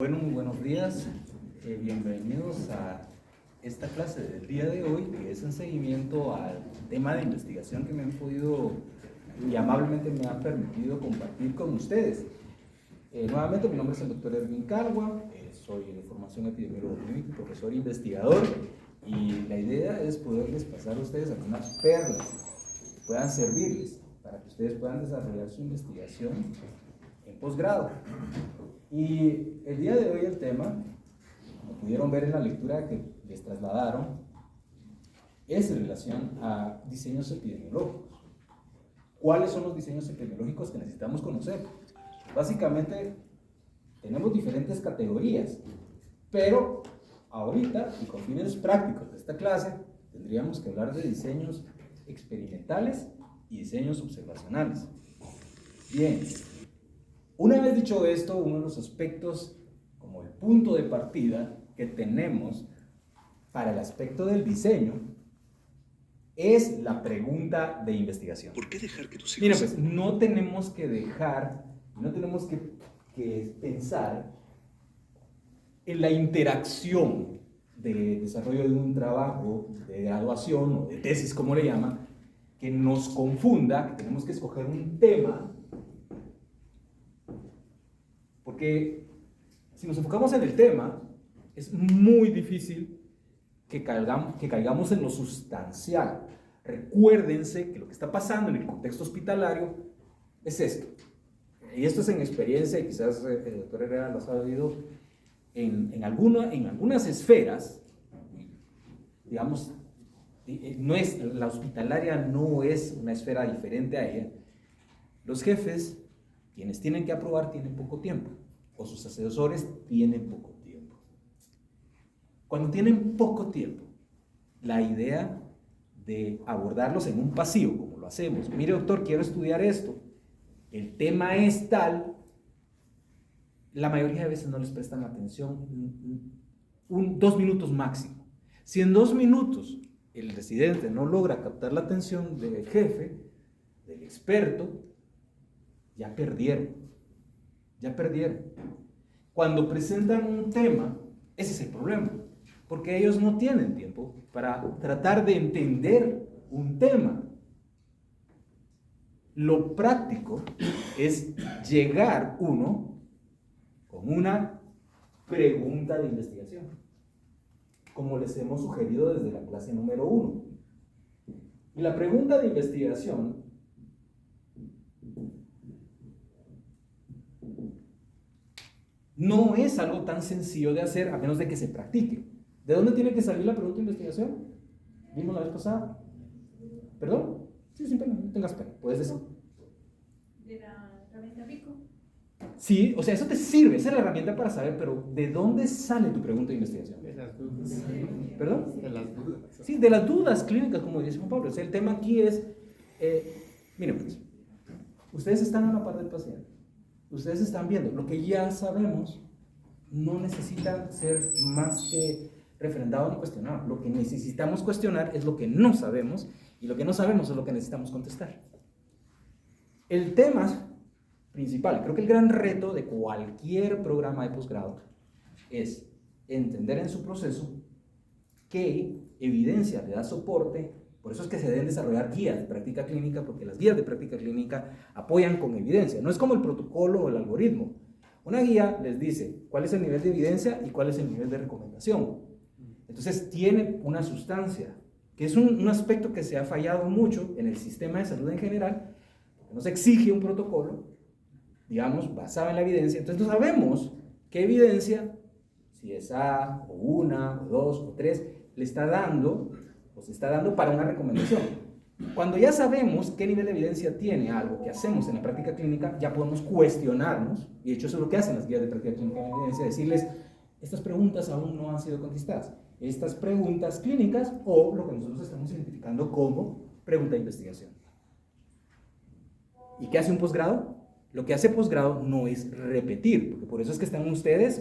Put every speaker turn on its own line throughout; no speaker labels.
Bueno, muy buenos días, bienvenidos a esta clase del día de hoy, que es en seguimiento al tema de investigación que me han podido y amablemente me han permitido compartir con ustedes. Nuevamente, mi nombre es el doctor Erwin Calwa, soy de formación epidemiólogo clínico y profesor investigador, y la idea es poderles pasar a ustedes algunas perlas que puedan servirles para que ustedes puedan desarrollar su investigación en posgrado. Y el día de hoy el tema, como pudieron ver en la lectura que les trasladaron, es en relación a diseños epidemiológicos. ¿Cuáles son los diseños epidemiológicos que necesitamos conocer? Básicamente, tenemos diferentes categorías, pero ahorita, y con fines prácticos de esta clase, tendríamos que hablar de diseños experimentales y diseños observacionales. Bien. Una vez dicho esto, uno de los aspectos, como el punto de partida que tenemos para el aspecto del diseño, es la pregunta de investigación.
¿Por qué dejar que tus hijos...
Mira, pues no tenemos que dejar, no tenemos que pensar en la interacción de desarrollo de un trabajo de graduación o de tesis, como le llaman, que nos confunda, que tenemos que escoger un tema. Porque si nos enfocamos en el tema, es muy difícil que caigamos en lo sustancial. Recuérdense que lo que está pasando en el contexto hospitalario es esto. Y esto es en experiencia, y quizás el doctor Herrera lo ha sabido, en algunas esferas, digamos, la hospitalaria no es una esfera diferente a ella. Los jefes, quienes tienen que aprobar, tienen poco tiempo, o sus asesores tienen poco tiempo. Cuando tienen poco tiempo, la idea de abordarlos en un pasillo, como lo hacemos, mire doctor, quiero estudiar esto, el tema es tal, la mayoría de veces no les prestan atención, 2 minutos máximo. Si en 2 minutos el residente no logra captar la atención del jefe, del experto, ya perdieron. Cuando presentan un tema, ese es el problema, porque ellos no tienen tiempo para tratar de entender un tema. Lo práctico es llegar uno con una pregunta de investigación, como les hemos sugerido desde la clase número 1. Y la pregunta de investigación no es algo tan sencillo de hacer a menos de que se practique. ¿De dónde tiene que salir la pregunta de investigación? ¿Vimos la vez pasada? ¿Perdón? Sí, sin pena, no tengas pena, puedes decir.
De la herramienta Pico.
Sí, o sea, eso te sirve, esa es la herramienta para saber, pero ¿de dónde sale tu pregunta de investigación?
De las dudas.
¿Perdón?
De las dudas.
Sí, de las dudas clínicas, como dice Juan Pablo. O sea, el tema aquí es, miren pues, ustedes están a la par del paciente. Ustedes están viendo, lo que ya sabemos no necesita ser más que refrendado ni cuestionado. Lo que necesitamos cuestionar es lo que no sabemos, y lo que no sabemos es lo que necesitamos contestar. El tema principal, creo que el gran reto de cualquier programa de posgrado es entender en su proceso qué evidencia le da soporte. Por eso es que se deben desarrollar guías de práctica clínica, porque las guías de práctica clínica apoyan con evidencia. No es como el protocolo o el algoritmo. Una guía les dice cuál es el nivel de evidencia y cuál es el nivel de recomendación. Entonces tiene una sustancia, que es un aspecto que se ha fallado mucho en el sistema de salud en general, porque nos exige un protocolo, digamos, basado en la evidencia. Entonces no sabemos qué evidencia, si es A, o 1, o 2, o 3, le está dando, o se está dando para una recomendación. Cuando ya sabemos qué nivel de evidencia tiene algo que hacemos en la práctica clínica, ya podemos cuestionarnos, y de hecho eso es lo que hacen las guías de práctica clínica en evidencia, decirles, estas preguntas aún no han sido contestadas. Estas preguntas clínicas, o lo que nosotros estamos identificando como pregunta de investigación. ¿Y qué hace un posgrado? Lo que hace posgrado no es repetir, porque por eso es que están ustedes,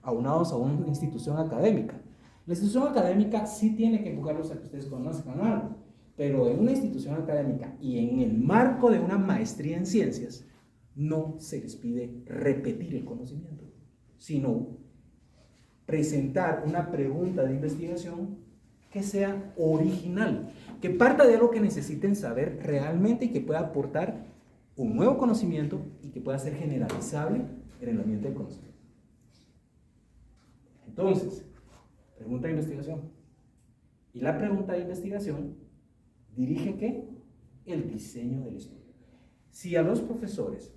aunados a una institución académica. La institución académica sí tiene que empujarlos a que ustedes conozcan algo, pero en una institución académica y en el marco de una maestría en ciencias, no se les pide repetir el conocimiento. sino presentar una pregunta de investigación que sea original, que parta de algo que necesiten saber realmente y que pueda aportar un nuevo conocimiento y que pueda ser generalizable en el ambiente del conocimiento. Entonces, pregunta de investigación. Y la pregunta de investigación dirige ¿qué? El diseño del estudio. Si a los profesores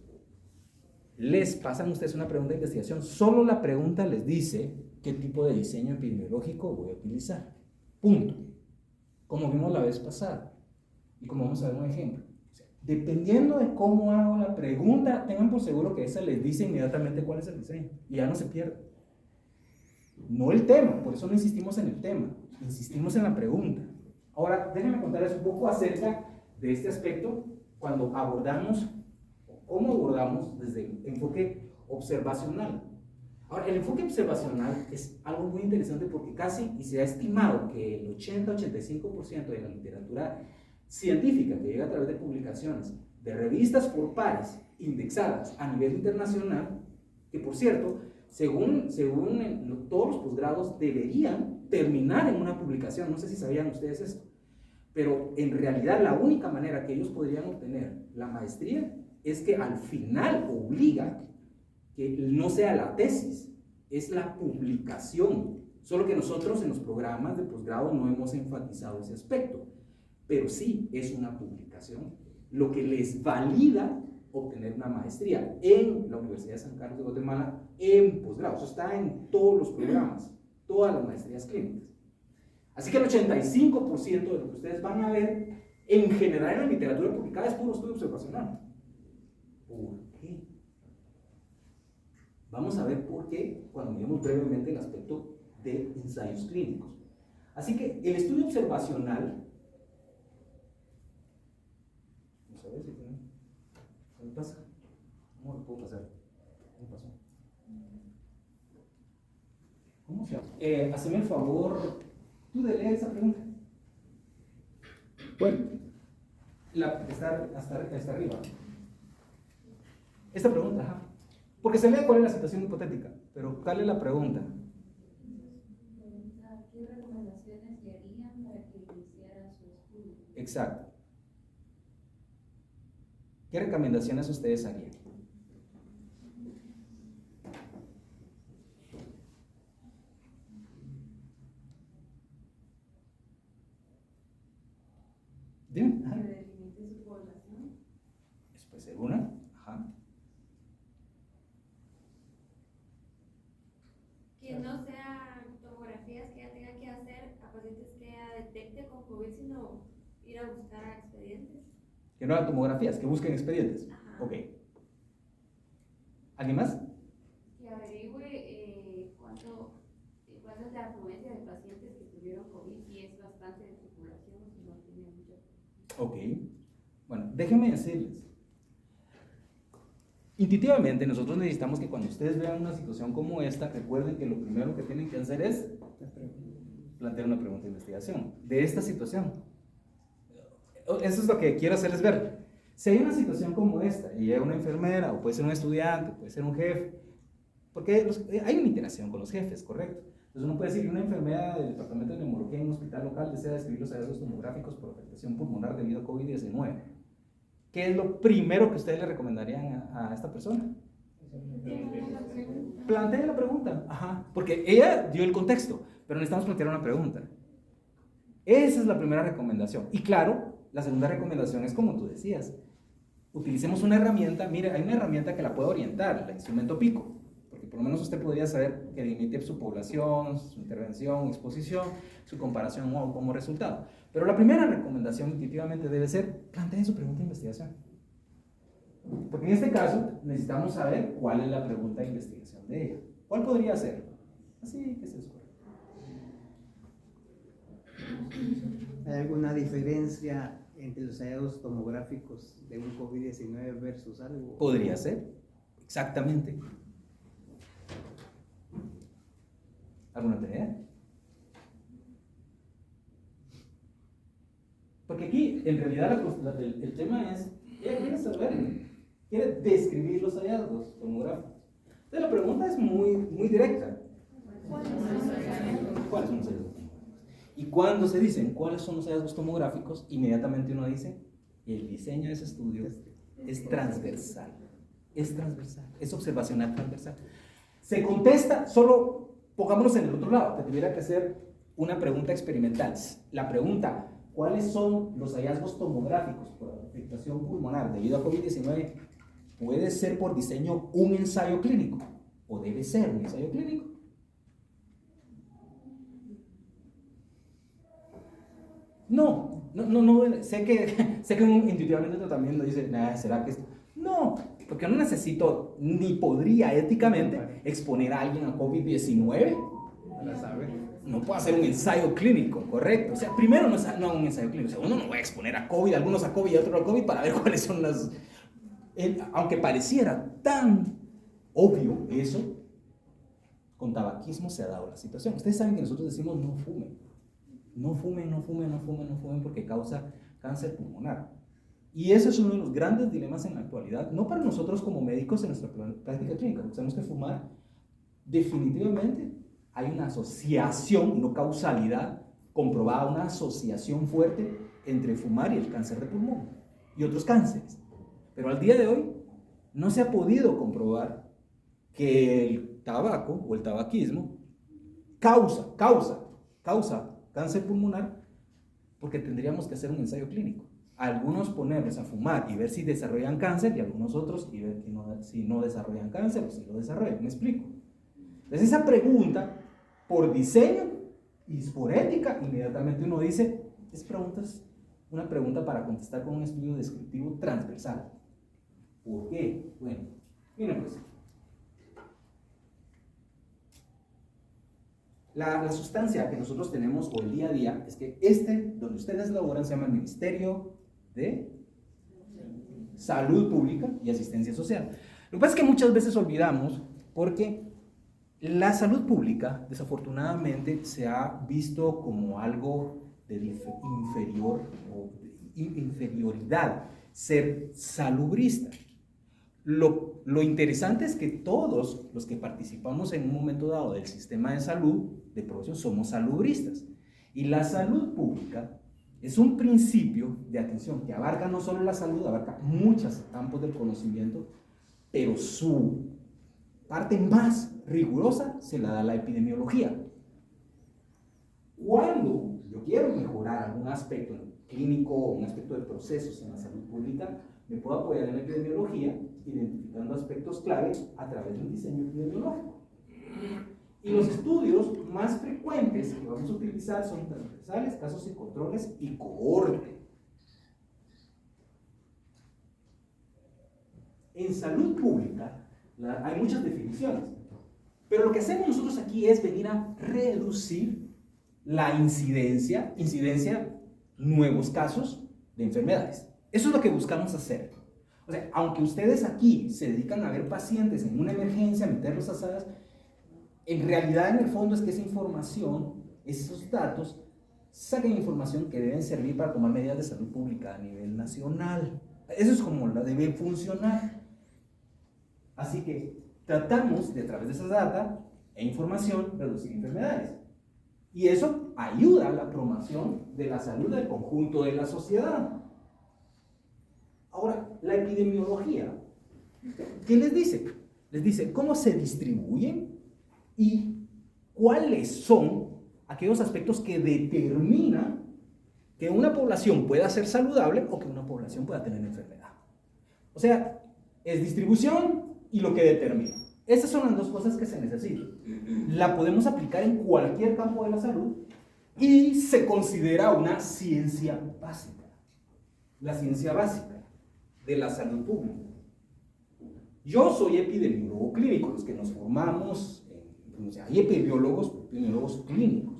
les pasan ustedes una pregunta de investigación, solo la pregunta les dice qué tipo de diseño epidemiológico voy a utilizar. Punto. Como vimos la vez pasada. Y como vamos a ver un ejemplo. O sea, dependiendo de cómo hago la pregunta, tengan por seguro que esa les dice inmediatamente cuál es el diseño. Y ya no se pierde. No el tema, por eso no insistimos en el tema. Insistimos en la pregunta. Ahora, déjenme contarles un poco acerca de este aspecto cuando abordamos, cómo abordamos desde el enfoque observacional. Ahora, el enfoque observacional es algo muy interesante porque casi, y se ha estimado que el 80-85% de la literatura científica que llega a través de publicaciones de revistas por pares indexadas a nivel internacional, que por cierto, según todos los posgrados deberían terminar en una publicación, no sé si sabían ustedes esto, pero en realidad la única manera que ellos podrían obtener la maestría es que al final obliga que no sea la tesis, es la publicación. Solo que nosotros en los programas de posgrado no hemos enfatizado ese aspecto, pero sí es una publicación, lo que les valida obtener una maestría en la Universidad de San Carlos de Guatemala en posgrado. Eso está en todos los programas, todas las maestrías clínicas. Así que el 85% de lo que ustedes van a ver en general en la literatura publicada es puro estudio observacional. ¿Por qué? Vamos a ver por qué cuando miremos brevemente el aspecto de ensayos clínicos. Así que el estudio observacional, vamos a ver si tiene, ¿qué me pasa? ¿Cómo lo puedo pasar? ¿Cómo pasó? ¿Cómo se llama? Haceme el favor, tú de leer esa pregunta. Bueno, está hasta arriba. Esta pregunta, ajá. Porque se lee cuál es la situación hipotética, pero ¿cuál es la pregunta?
¿Qué recomendaciones le harían para que iniciara su estudio?
Exacto. ¿Qué recomendaciones ustedes harían? Dime.
Que delimite su población.
Eso puede ser una. Ajá.
Que no sean tomografías que ya tenga que hacer a pacientes que ya detecte con COVID, sino ir a buscar expedientes.
Que no hagan tomografías, que busquen expedientes.
Ajá.
Ok. ¿Alguien más?
Que averigüe cuál es la afluencia de pacientes que tuvieron COVID, y es bastante de su población, si no tiene mucho.
Ok. Bueno, déjenme decirles. Intuitivamente, nosotros necesitamos que cuando ustedes vean una situación como esta, recuerden que lo primero que tienen que hacer es plantear una pregunta de investigación de esta situación. Eso es lo que quiero hacerles ver. Si hay una situación como esta, y llega una enfermera, o puede ser un estudiante, puede ser un jefe, porque hay una interacción con los jefes, ¿correcto? Entonces uno puede decir que una enfermera del departamento de neumología en un hospital local desea describir los hallazgos tomográficos por afectación pulmonar debido a COVID-19. ¿Qué es lo primero que ustedes le recomendarían a esta persona? Plantea la pregunta, ajá, porque ella dio el contexto, pero necesitamos plantear una pregunta. Esa es la primera recomendación. Y claro, la segunda recomendación es como tú decías, utilicemos una herramienta. Mire, hay una herramienta que la puede orientar, el instrumento PICO, porque por lo menos usted podría saber que limite su población, su intervención, exposición, su comparación como resultado. Pero la primera recomendación intuitivamente debe ser, planteen su pregunta de investigación. Porque en este caso necesitamos saber cuál es la pregunta de investigación de ella. ¿Cuál podría ser? Así que se escoge.
¿Hay alguna diferencia entre los hallazgos tomográficos de un COVID-19 versus algo?
Podría ser, exactamente. ¿Alguna otra idea? Porque aquí, en realidad, el tema es, ella quiere saber, quiere describir los hallazgos tomográficos. Entonces la pregunta es muy directa. ¿Cuáles son los hallazgos tomográficos? Y cuando se dicen cuáles son los hallazgos tomográficos, inmediatamente uno dice, el diseño de ese estudio es transversal. Es transversal, es observacional transversal. Se contesta, solo pongámonos en el otro lado, que tuviera que hacer una pregunta experimental. La pregunta, ¿cuáles son los hallazgos tomográficos por afectación pulmonar debido a COVID-19? ¿Puede ser por diseño un ensayo clínico? ¿O debe ser un ensayo clínico? No, sé que intuitivamente uno también dice, ¿será que esto? No, porque no necesito, ni podría éticamente exponer a alguien a COVID-19.
Para saber.
No puedo hacer un ensayo clínico, correcto. O sea, primero no un ensayo clínico, segundo no voy a exponer a COVID, algunos a COVID y otros a COVID para ver cuáles son las... Aunque pareciera tan obvio eso, con tabaquismo se ha dado la situación. Ustedes saben que nosotros decimos no fumen. No fumen, no fumen, no fumen, no fumen porque causa cáncer pulmonar. Y ese es uno de los grandes dilemas en la actualidad, no para nosotros como médicos en nuestra práctica clínica, porque sabemos que fumar definitivamente hay una asociación, no causalidad comprobada, una asociación fuerte entre fumar y el cáncer de pulmón y otros cánceres. Pero al día de hoy no se ha podido comprobar que el tabaco o el tabaquismo causa cáncer pulmonar, porque tendríamos que hacer un ensayo clínico. Algunos ponerlos a fumar y ver si desarrollan cáncer y algunos otros y ver si no desarrollan cáncer o si lo desarrollan. ¿Me explico? Entonces esa pregunta, por diseño y por ética, inmediatamente uno dice, es una pregunta para contestar con un estudio descriptivo transversal. ¿Por qué? Bueno, miren pues. La sustancia que nosotros tenemos hoy día a día es que donde ustedes laboran, se llama el Ministerio de Salud Pública y Asistencia Social. Lo que pasa es que muchas veces olvidamos porque la salud pública, desafortunadamente, se ha visto como algo de inferior o de inferioridad, ser salubrista. Lo interesante es que todos los que participamos en un momento dado del sistema de salud, de profesión, somos salubristas. Y la salud pública es un principio de atención que abarca no solo la salud, abarca muchos campos del conocimiento, pero su parte más rigurosa se la da la epidemiología. Cuando yo quiero mejorar algún aspecto clínico o un aspecto de procesos en la salud pública, me puedo apoyar en la epidemiología, identificando aspectos clave a través de un diseño epidemiológico. Y los estudios más frecuentes que vamos a utilizar son transversales, casos y controles y cohorte. En salud pública hay muchas definiciones, pero lo que hacemos nosotros aquí es venir a reducir la incidencia, nuevos casos de enfermedades. Eso es lo que buscamos hacer. O sea, aunque ustedes aquí se dedican a ver pacientes en una emergencia, a meterlos a salas, en realidad en el fondo es que esa información, esos datos, saquen información que deben servir para tomar medidas de salud pública a nivel nacional. Eso es como la debe funcionar. Así que tratamos de, a través de esa data e información, reducir enfermedades. Y eso ayuda a la promoción de la salud del conjunto de la sociedad. Ahora, la epidemiología, ¿qué les dice? Les dice cómo se distribuyen y cuáles son aquellos aspectos que determinan que una población pueda ser saludable o que una población pueda tener enfermedad. O sea, es distribución y lo que determina. Esas son las dos cosas que se necesitan. La podemos aplicar en cualquier campo de la salud y se considera una ciencia básica. La ciencia básica de la salud pública. Yo soy epidemiólogo clínico, los que nos formamos, hay epidemiólogos clínicos.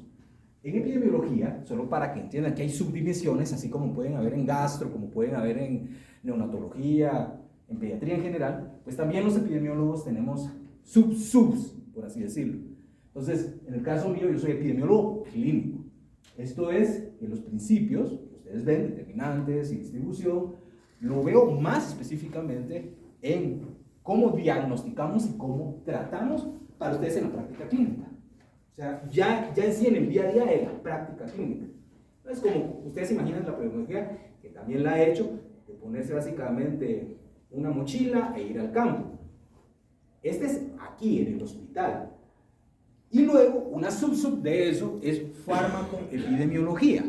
En epidemiología, solo para que entiendan que hay subdivisiones, así como pueden haber en gastro, como pueden haber en neonatología, en pediatría en general, pues también los epidemiólogos tenemos subs, por así decirlo. Entonces, en el caso mío, yo soy epidemiólogo clínico. Esto es que los principios, que ustedes ven, determinantes y distribución, lo veo más específicamente en cómo diagnosticamos y cómo tratamos para ustedes en la práctica clínica. O sea, ya en sí en el día a día de la práctica clínica. Es como ustedes se imaginan la pedagogía, que también la he hecho, de ponerse básicamente una mochila e ir al campo. Este es aquí en el hospital. Y luego una sub de eso es farmacoepidemiología.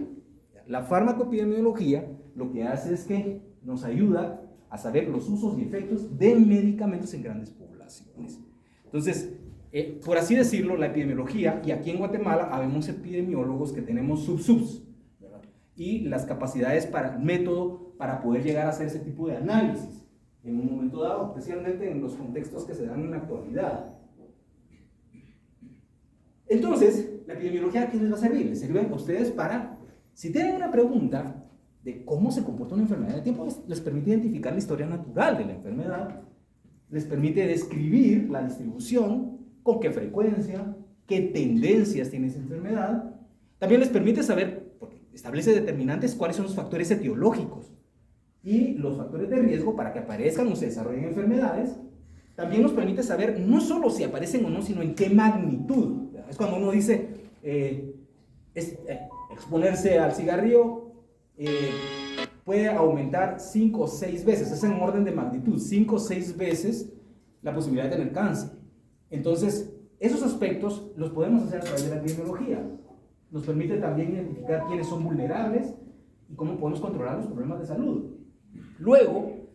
La farmacoepidemiología lo que hace es que nos ayuda a saber los usos y efectos de medicamentos en grandes poblaciones. Entonces, por así decirlo, la epidemiología, y aquí en Guatemala habemos epidemiólogos que tenemos subs, ¿verdad? Y las capacidades para el método para poder llegar a hacer ese tipo de análisis en un momento dado, especialmente en los contextos que se dan en la actualidad. Entonces, la epidemiología, ¿a qué les va a servir? Les sirve a ustedes para, si tienen una pregunta de cómo se comporta una enfermedad en el tiempo, les permite identificar la historia natural de la enfermedad, les permite describir la distribución, con qué frecuencia, qué tendencias tiene esa enfermedad. También les permite saber, porque establece determinantes, cuáles son los factores etiológicos y los factores de riesgo para que aparezcan o se desarrollen enfermedades. También nos permite saber no solo si aparecen o no, sino en qué magnitud. Es cuando uno dice, exponerse al cigarrillo puede aumentar 5 o 6 veces, es en orden de magnitud, 5 o 6 veces la posibilidad de tener cáncer. Entonces, esos aspectos los podemos hacer a través de la epidemiología. Nos permite también identificar quiénes son vulnerables y cómo podemos controlar los problemas de salud. Luego,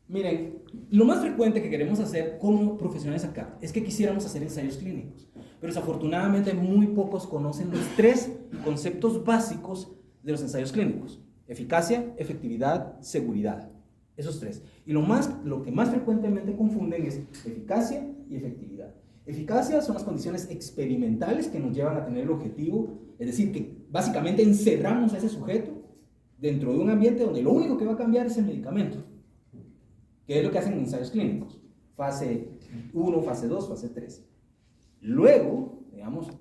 miren, lo más frecuente que queremos hacer como profesionales acá es que quisiéramos hacer ensayos clínicos, pero desafortunadamente muy pocos conocen los 3 conceptos básicos de los ensayos clínicos: eficacia, efectividad, seguridad. Esos 3. Y lo que más frecuentemente confunden es eficacia y efectividad. Eficacia son las condiciones experimentales que nos llevan a tener el objetivo, es decir, que básicamente encerramos a ese sujeto dentro de un ambiente donde lo único que va a cambiar es el medicamento, que es lo que hacen en ensayos clínicos, fase 1, fase 2, fase 3. Luego, digamos,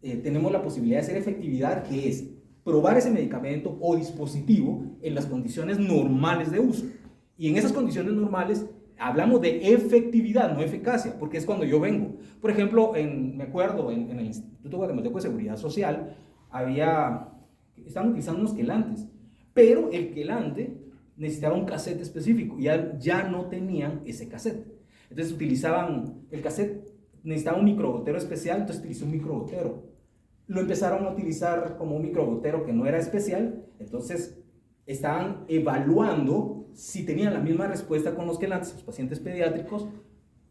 tenemos la posibilidad de hacer efectividad, que es probar ese medicamento o dispositivo en las condiciones normales de uso. Y en esas condiciones normales hablamos de efectividad, no eficacia, porque es cuando yo vengo. Por ejemplo, me acuerdo, en el Instituto Guatemalteco de Seguridad Social, estaban utilizando unos quelantes, pero el quelante necesitaba un cassette específico y ya no tenían ese cassette. Entonces utilizaban el cassette, necesitaba un microgotero especial, entonces utilizó un microgotero. Lo empezaron a utilizar como un microgotero que no era especial, entonces estaban evaluando si tenían la misma respuesta con los quelantes, los pacientes pediátricos,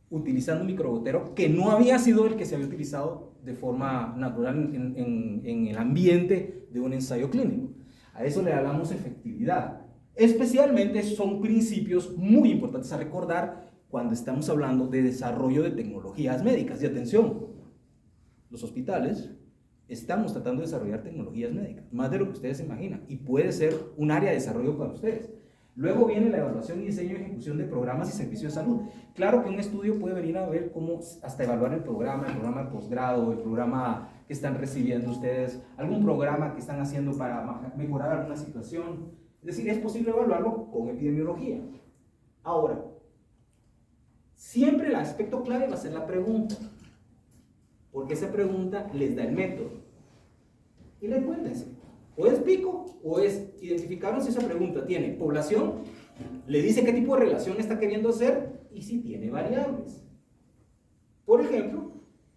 utilizando un microgotero que no había sido el que se había utilizado de forma natural en el ambiente de un ensayo clínico. A eso le hablamos efectividad. Especialmente son principios muy importantes a recordar cuando estamos hablando de desarrollo de tecnologías médicas. Y atención, los hospitales estamos tratando de desarrollar tecnologías médicas, más de lo que ustedes se imaginan, y puede ser un área de desarrollo para ustedes. Luego viene la evaluación y diseño y ejecución de programas y servicios de salud. Claro que un estudio puede venir a ver cómo, hasta evaluar el programa de posgrado, el programa que están recibiendo ustedes, algún programa que están haciendo para mejorar alguna situación. Es decir, es posible evaluarlo con epidemiología. Ahora, siempre el aspecto clave va a ser la pregunta, porque esa pregunta les da el método. Y recuérdense, o es pico o es identificaron si esa pregunta tiene población, le dice qué tipo de relación está queriendo hacer y si tiene variables. Por ejemplo,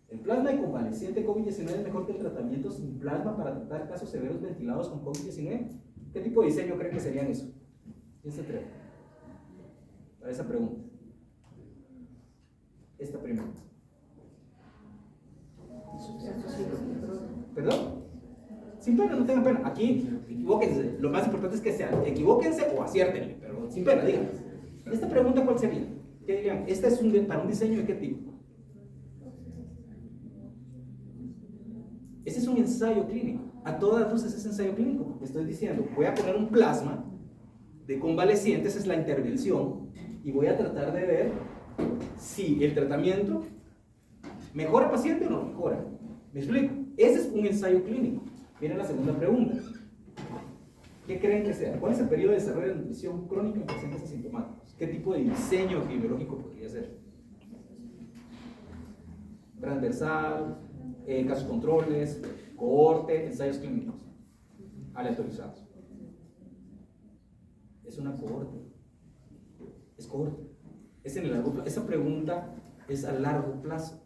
el plasma de convaleciente COVID-19 es mejor que el tratamiento sin plasma para tratar casos severos ventilados con COVID-19. ¿Qué tipo de diseño creen que serían eso? ¿Quién se atreve para esa pregunta? Esta primera. ¿Perdón? Sin pena, no tengan pena. Aquí, equivóquense. Lo más importante es que sean, equivóquense o aciertenle, pero sin pena, díganme. Esta pregunta, ¿cuál sería? ¿Qué dirían? ¿Esta es para un diseño de qué tipo? Ese es un ensayo clínico. A todas luces es ensayo clínico, porque estoy diciendo, voy a poner un plasma de convalecientes, es la intervención, y voy a tratar de ver si el tratamiento mejora al paciente o no mejora. ¿Me explico? Ese es un ensayo clínico. Viene la segunda pregunta. ¿Qué creen que sea? ¿Cuál es el periodo de desarrollo de nutrición crónica en pacientes asintomáticos? ¿Qué tipo de diseño epidemiológico podría ser? Transversal, casos controles, cohorte, ensayos clínicos aleatorizados. Es una cohorte. Es cohorte. Es en el largo plazo. Esa pregunta es a largo plazo.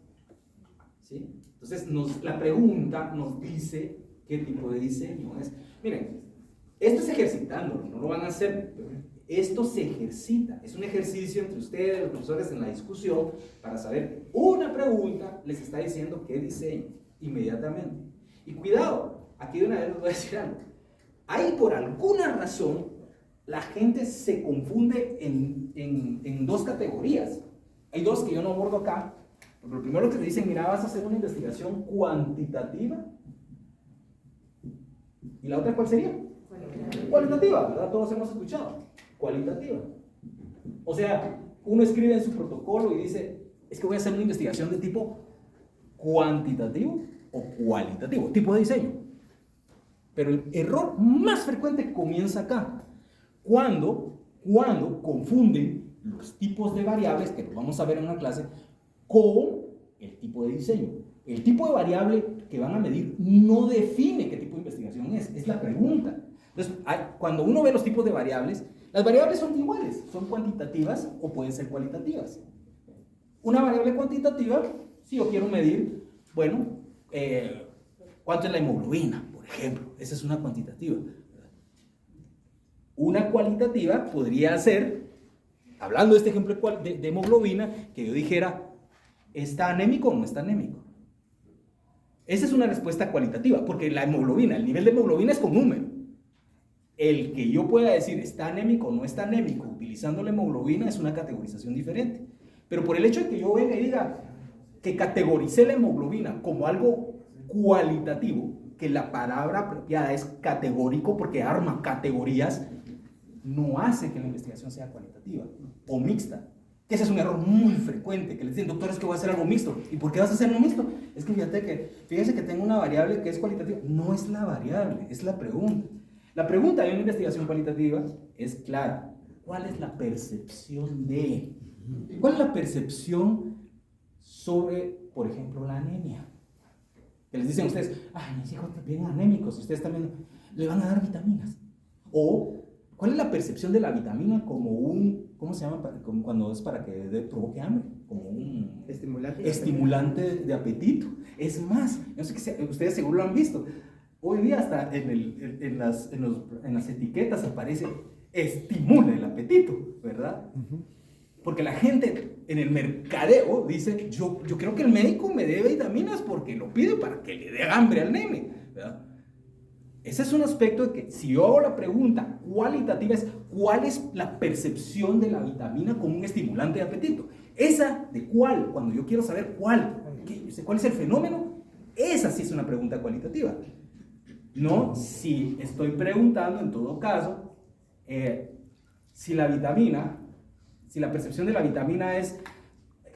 ¿Sí? Entonces, la pregunta nos dice qué tipo de diseño es. Miren, esto es ejercitándolo, no lo van a hacer, pero esto se ejercita. Es un ejercicio entre ustedes, los profesores, en la discusión, para saber, una pregunta les está diciendo qué diseño, inmediatamente. Y cuidado, aquí de una vez les voy a decir algo. Hay por alguna razón, la gente se confunde en dos categorías. Hay dos que yo no abordo acá. Lo primero que te dicen, mira, vas a hacer una investigación cuantitativa. ¿Y la otra cuál sería? Cualitativa, ¿verdad? Todos hemos escuchado. Cualitativa. O sea, uno escribe en su protocolo y dice, es que voy a hacer una investigación de tipo cuantitativo o cualitativo, tipo de diseño. Pero el error más frecuente comienza acá. Cuando confunden los tipos de variables, que los vamos a ver en una clase, con el tipo de diseño. El tipo de variable que van a medir no define qué tipo de investigación es la pregunta. Entonces, cuando uno ve los tipos de variables, las variables son iguales, son cuantitativas o pueden ser cualitativas. Una variable cuantitativa, si yo quiero medir, bueno, cuánto es la hemoglobina, por ejemplo, esa es una cuantitativa. Una cualitativa podría ser, hablando de este ejemplo de hemoglobina, que yo dijera, ¿está anémico o no está anémico? Esa es una respuesta cualitativa, porque la hemoglobina, el nivel de hemoglobina es con número. El que yo pueda decir está anémico o no está anémico utilizando la hemoglobina es una categorización diferente. Pero por el hecho de que yo venga y diga que categoricé la hemoglobina como algo cualitativo, que la palabra apropiada es categórico porque arma categorías, no hace que la investigación sea cualitativa o mixta. Que ese es un error muy frecuente, que les dicen, doctor, es que voy a hacer algo mixto. ¿Y por qué vas a hacer algo mixto? Es que fíjense que tengo una variable que es cualitativa. No es la variable, es la pregunta. La pregunta de una investigación cualitativa es clara. ¿Cuál es la percepción de? ¿Cuál es la percepción sobre, por ejemplo, la anemia? Que les dicen a ustedes, ay, mis hijos vienen anémicos, y ustedes también le van a dar vitaminas. O, ¿cuál es la percepción de la vitamina como un, ¿cómo se llama? Como cuando es para que provoque hambre, como un estimulante de apetito. Es más, no sé que ustedes seguro lo han visto. Hoy día hasta en las etiquetas aparece estimula el apetito, ¿verdad? Porque la gente en el mercadeo dice, yo creo que el médico me dé vitaminas porque lo pide para que le dé hambre al nene, ¿verdad? Ese es un aspecto de que si yo hago la pregunta cualitativa es ¿cuál es la percepción de la vitamina como un estimulante de apetito? Esa de cuál, cuando yo quiero saber cuál es el fenómeno, esa sí es una pregunta cualitativa. No si estoy preguntando en todo caso si la percepción de la vitamina es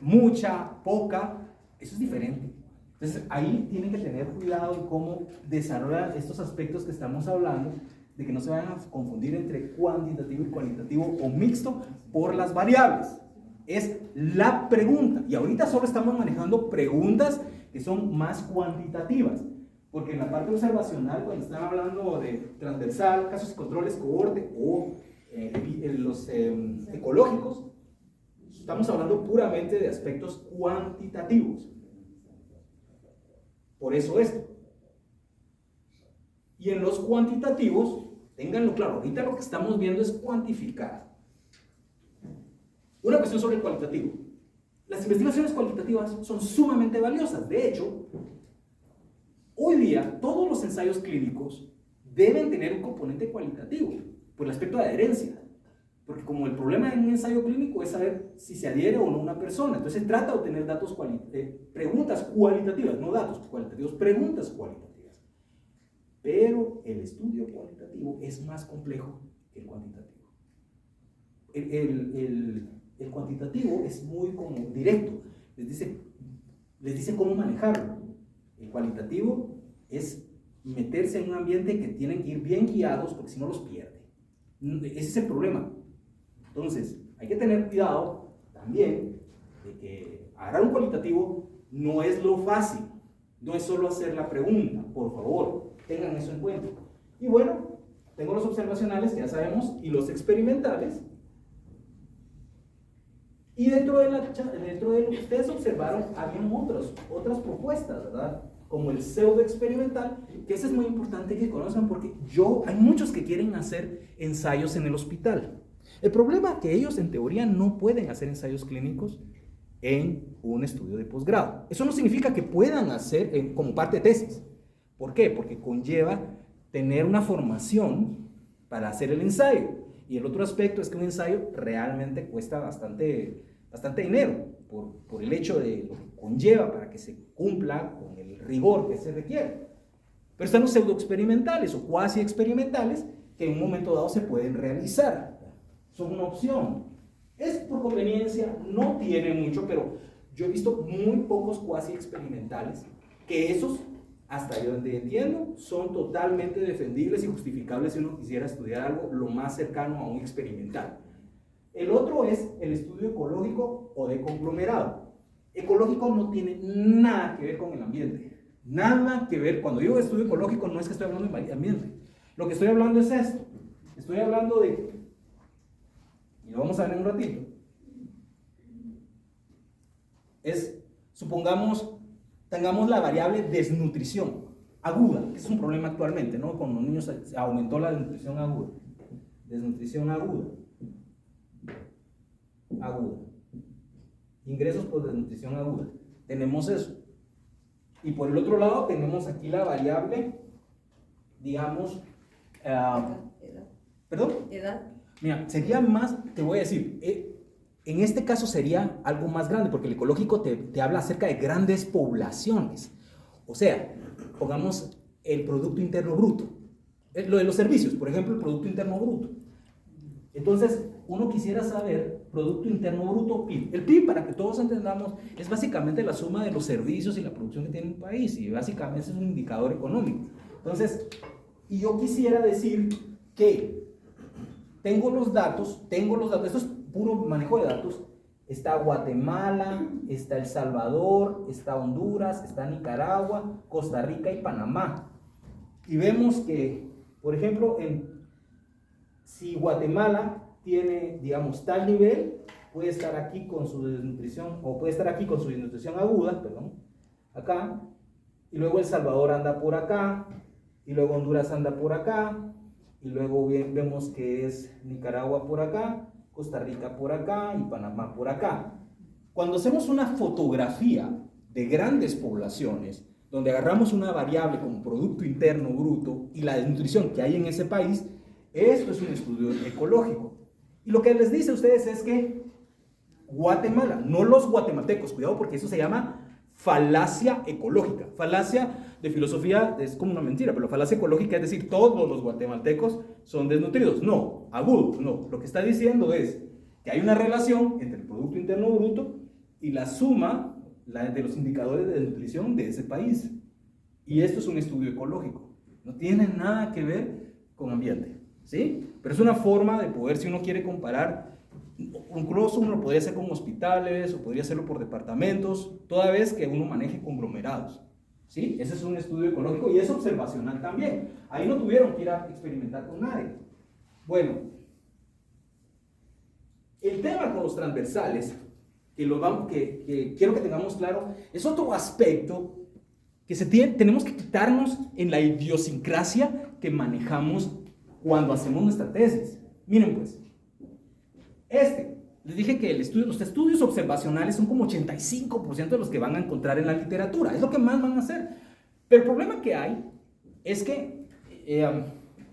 mucha, poca, eso es diferente. Entonces ahí tienen que tener cuidado en cómo desarrollar estos aspectos que estamos hablando, de que no se vayan a confundir entre cuantitativo y cualitativo o mixto por las variables. Es la pregunta. Y ahorita solo estamos manejando preguntas que son más cuantitativas. Porque en la parte observacional, cuando están hablando de transversal, casos y controles, cohorte o los ecológicos, estamos hablando puramente de aspectos cuantitativos. Por eso esto. Y en los cuantitativos, ténganlo claro, ahorita lo que estamos viendo es cuantificar. Una cuestión sobre el cualitativo. Las investigaciones cualitativas son sumamente valiosas. De hecho, hoy día todos los ensayos clínicos deben tener un componente cualitativo por el aspecto de adherencia. Porque como el problema en un ensayo clínico es saber si se adhiere o no una persona, entonces se trata de obtener datos preguntas cualitativas, no datos cualitativos, preguntas cualitativas. Pero el estudio cualitativo es más complejo que el cuantitativo. El cuantitativo es muy como directo, les dice cómo manejarlo. El cualitativo es meterse en un ambiente que tienen que ir bien guiados porque si no los pierde. Ese es el problema. Entonces, hay que tener cuidado también de que agarrar un cualitativo no es lo fácil, no es solo hacer la pregunta, por favor, tengan eso en cuenta. Y bueno, tengo los observacionales, que ya sabemos, y los experimentales. Y dentro de lo que ustedes observaron, habían otras propuestas, ¿verdad? Como el pseudo experimental, que eso es muy importante que conozcan porque hay muchos que quieren hacer ensayos en el hospital. El problema es que ellos en teoría no pueden hacer ensayos clínicos en un estudio de posgrado. Eso no significa que puedan hacer como parte de tesis. ¿Por qué? Porque conlleva tener una formación para hacer el ensayo. Y el otro aspecto es que un ensayo realmente cuesta bastante dinero por el hecho de lo que conlleva para que se cumpla con el rigor que se requiere. Pero están los pseudoexperimentales o cuasi experimentales que en un momento dado se pueden realizar. Son una opción. Es por conveniencia, no tiene mucho, pero yo he visto muy pocos cuasi experimentales que esos, hasta yo donde entiendo, son totalmente defendibles y justificables si uno quisiera estudiar algo lo más cercano a un experimental. El otro es el estudio ecológico o de conglomerado. Ecológico no tiene nada que ver con el ambiente. Nada que ver. Cuando digo estudio ecológico no es que estoy hablando de ambiente. Lo que estoy hablando es esto. Estoy hablando de, y lo vamos a ver en un ratito, supongamos, tengamos la variable desnutrición aguda, que es un problema actualmente, ¿no? Con los niños se aumentó la desnutrición aguda. Desnutrición aguda. Ingresos por desnutrición aguda. Tenemos eso. Y por el otro lado tenemos aquí la variable, digamos,
Edad.
¿perdón?
Edad.
Mira, sería más, te voy a decir, en este caso sería algo más grande, porque el ecológico te habla acerca de grandes poblaciones. O sea, pongamos el Producto Interno Bruto. Lo de los servicios, por ejemplo, el Producto Interno Bruto. Entonces, uno quisiera saber Producto Interno Bruto, PIB. El PIB, para que todos entendamos, es básicamente la suma de los servicios y la producción que tiene un país, y básicamente es un indicador económico. Entonces, y yo quisiera decir que tengo los datos, esto es puro manejo de datos, está Guatemala, está El Salvador, está Honduras, está Nicaragua, Costa Rica y Panamá. Y vemos que, por ejemplo, si Guatemala tiene, digamos, tal nivel, puede estar aquí con su desnutrición, o puede estar aquí con su desnutrición aguda, perdón, acá, y luego El Salvador anda por acá, y luego Honduras anda por acá, y luego vemos que es Nicaragua por acá, Costa Rica por acá y Panamá por acá. Cuando hacemos una fotografía de grandes poblaciones, donde agarramos una variable como Producto Interno Bruto y la desnutrición que hay en ese país, esto es un estudio ecológico. Y lo que les dice a ustedes es que Guatemala, no los guatemaltecos, cuidado porque eso se llama falacia ecológica. Falacia de filosofía es como una mentira, pero falacia ecológica es decir, todos los guatemaltecos son desnutridos. No, agudos, no. Lo que está diciendo es que hay una relación entre el Producto Interno Bruto y la suma de los indicadores de desnutrición de ese país. Y esto es un estudio ecológico. No tiene nada que ver con ambiente, ¿sí? Pero es una forma de poder, si uno quiere comparar, incluso uno lo podría hacer con hospitales o podría hacerlo por departamentos, toda vez que uno maneje conglomerados, ¿sí? Ese es un estudio ecológico y es observacional también. Ahí no tuvieron que ir a experimentar con nadie. Bueno, el tema con los transversales, que quiero que tengamos claro, es otro aspecto que tenemos que quitarnos en la idiosincrasia que manejamos cuando hacemos nuestra tesis. Miren pues, les dije que los estudios observacionales son como 85% de los que van a encontrar en la literatura, es lo que más van a hacer. Pero el problema que hay es que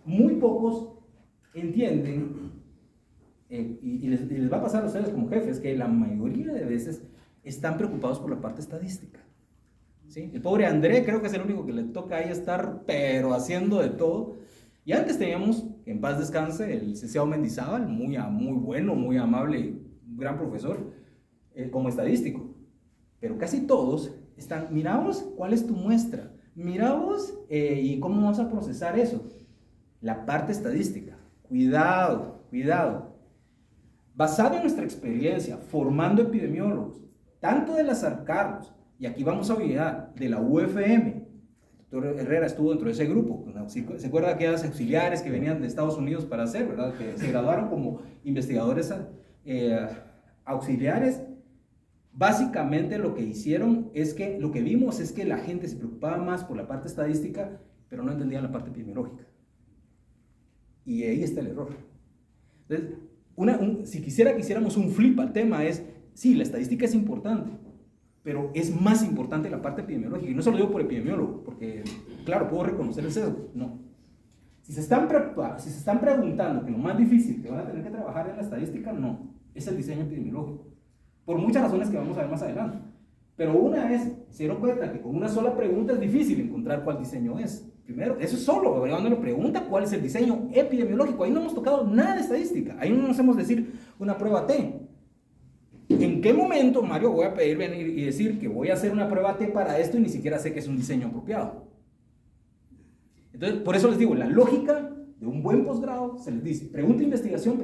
muy pocos entienden, y les va a pasar a ustedes como jefes, que la mayoría de veces están preocupados por la parte estadística, ¿sí? El pobre André creo que es el único que le toca ahí estar, pero haciendo de todo. Y antes teníamos, que en paz descanse, el licenciado Mendizábal, muy bueno, muy amable, un gran profesor, como estadístico. Pero casi todos miramos cuál es tu muestra, Mira vos, ¿y cómo vas a procesar eso? La parte estadística. Cuidado, cuidado. Basado en nuestra experiencia formando epidemiólogos, tanto de la San Carlos, y aquí vamos a olvidar, de la UFM, el doctor Herrera estuvo dentro de ese grupo, ¿se acuerda de aquellas auxiliares que venían de Estados Unidos para hacer, verdad? Que se graduaron como investigadores auxiliares. Básicamente lo que hicieron es que, lo que vimos es que la gente se preocupaba más por la parte estadística, pero no entendía la parte epidemiológica. Y ahí está el error. Entonces, si quisiéramos un flip al tema es, sí, la estadística es importante, pero es más importante la parte epidemiológica. Y no se lo digo por epidemiólogo, porque, claro, puedo reconocer el sesgo. No. Si se están preguntando que lo más difícil que van a tener que trabajar en la estadística, no. Es el diseño epidemiológico. Por muchas razones que vamos a ver más adelante. Pero una es, se dieron cuenta que con una sola pregunta es difícil encontrar cuál diseño es. Primero, eso es solo, cuando le pregunta cuál es el diseño epidemiológico. Ahí no hemos tocado nada de estadística. Ahí no nos hemos decir una prueba T. ¿En qué momento, Mario, voy a pedir venir y decir que voy a hacer una prueba T para esto y ni siquiera sé que es un diseño apropiado? Entonces, por eso les digo, la lógica de un buen posgrado se les dice, pregunta investigación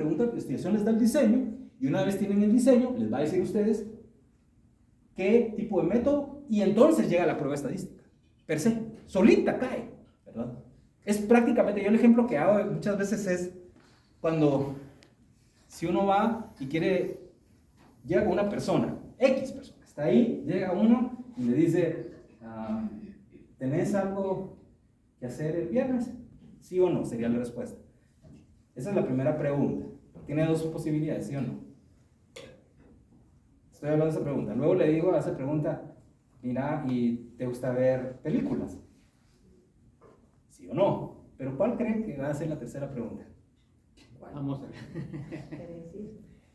les da el diseño, y una vez tienen el diseño, les va a decir a ustedes qué tipo de método, y entonces llega la prueba estadística. Per se, solita cae, ¿verdad? Es prácticamente, yo el ejemplo que hago muchas veces es cuando, si uno va y llega con una persona, X persona, está ahí, llega uno y le dice, ¿tenés algo que hacer el viernes? ¿Sí o no? Sería la respuesta. Esa es la primera pregunta. Tiene dos posibilidades, ¿sí o no? Estoy hablando de esa pregunta. Luego le digo a esa pregunta, mira, ¿y te gusta ver películas? ¿Sí o no? Pero ¿cuál creen que va a ser la tercera pregunta?
Vamos a ver.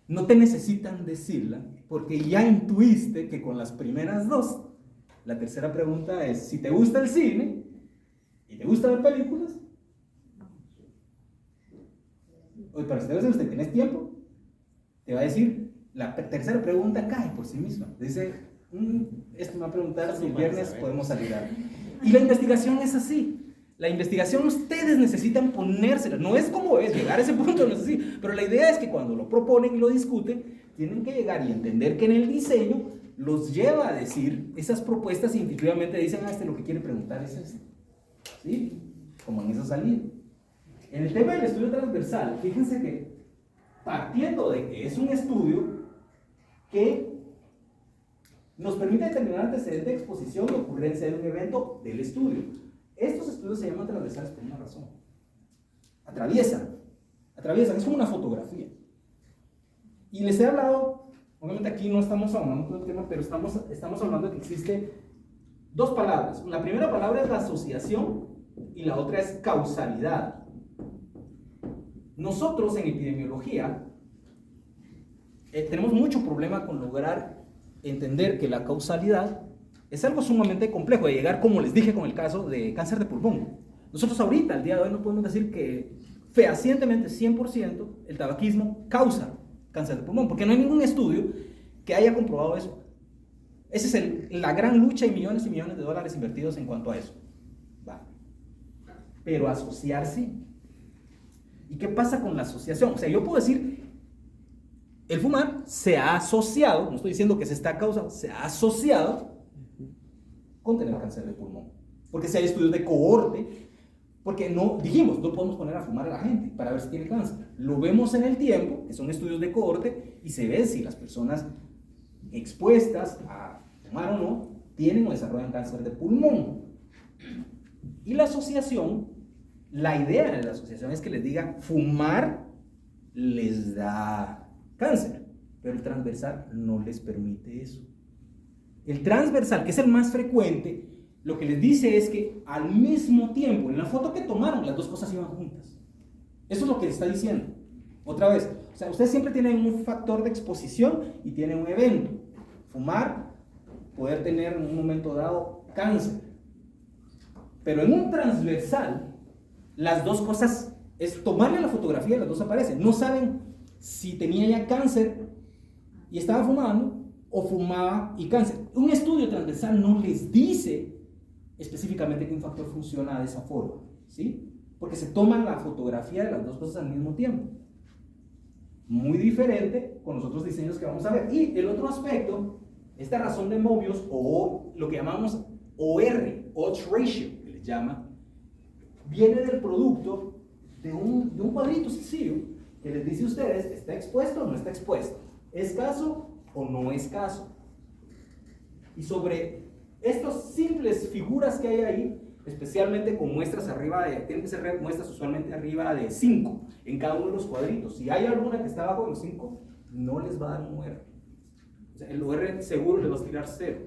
No te necesitan decirla, porque ya intuiste que con las primeras dos, la tercera pregunta es, si te gusta el cine y te gusta ver películas, oye, para ustedes, ¿tenés tiempo? Te va a decir, la tercera pregunta cae por sí misma. Dice, esto me va a preguntar si el viernes podemos salir a... Y la investigación es así. La investigación ustedes necesitan ponérsela. No es como es, llegar a ese punto no es así. Pero la idea es que cuando lo proponen y lo discuten, tienen que llegar y entender que en el diseño los lleva a decir esas propuestas y intuitivamente dicen, lo que quiere preguntar es esto. ¿Sí? Como en esa salida. En el tema del estudio transversal, fíjense que partiendo de que es un estudio que nos permite determinar antecedente de exposición y ocurrencia de un evento del estudio. Estos estudios se llaman transversales por una razón. Atraviesan, es como una fotografía. Y les he hablado, obviamente aquí no estamos hablando del tema, pero estamos hablando de que existe dos palabras. La primera palabra es la asociación y la otra es causalidad. Nosotros en epidemiología tenemos mucho problema con lograr entender que la causalidad es algo sumamente complejo de llegar, como les dije con el caso de cáncer de pulmón. Nosotros ahorita, al día de hoy, no podemos decir que fehacientemente 100% el tabaquismo causa cáncer de pulmón, porque no hay ningún estudio que haya comprobado eso. Esa es la gran lucha y millones de dólares invertidos en cuanto a eso. Va. Pero asociar sí. ¿Y qué pasa con la asociación? O sea, yo puedo decir, el fumar se ha asociado, no estoy diciendo que se está causando, se ha asociado con tener cáncer de pulmón. Porque si hay estudios de cohorte, porque no podemos poner a fumar a la gente para ver si tiene cáncer. Lo vemos en el tiempo, que son estudios de cohorte, y se ve si las personas expuestas a fumar o no, tienen o desarrollan cáncer de pulmón. Y la asociación, la idea de la asociación es que les diga, fumar les da cáncer, pero el transversal no les permite eso. El transversal, que es el más frecuente, lo que les dice es que al mismo tiempo, en la foto que tomaron, las dos cosas iban juntas. Eso es lo que está diciendo. Otra vez, o sea, ustedes siempre tienen un factor de exposición y tienen un evento. Fumar, poder tener en un momento dado cáncer. Pero en un transversal, las dos cosas, es tomarle la fotografía y las dos aparecen. No saben si tenía ya cáncer y estaba fumando, o fumaba y cáncer. Un estudio transversal no les dice específicamente que un factor funciona de esa forma, ¿sí? Porque se toman la fotografía de las dos cosas al mismo tiempo. Muy diferente con los otros diseños que vamos a ver. Y el otro aspecto, esta razón de Mobius, o lo que llamamos OR, odds ratio, que les llama, viene del producto de un cuadrito sencillo que les dice a ustedes, ¿está expuesto o no está expuesto? ¿Es caso o no es caso? Y sobre estas simples figuras que hay ahí, especialmente con muestras arriba tienen que ser muestras usualmente arriba de 5 en cada uno de los cuadritos. Si hay alguna que está abajo de los 5, no les va a dar un OR. O sea, el OR seguro les va a tirar 0.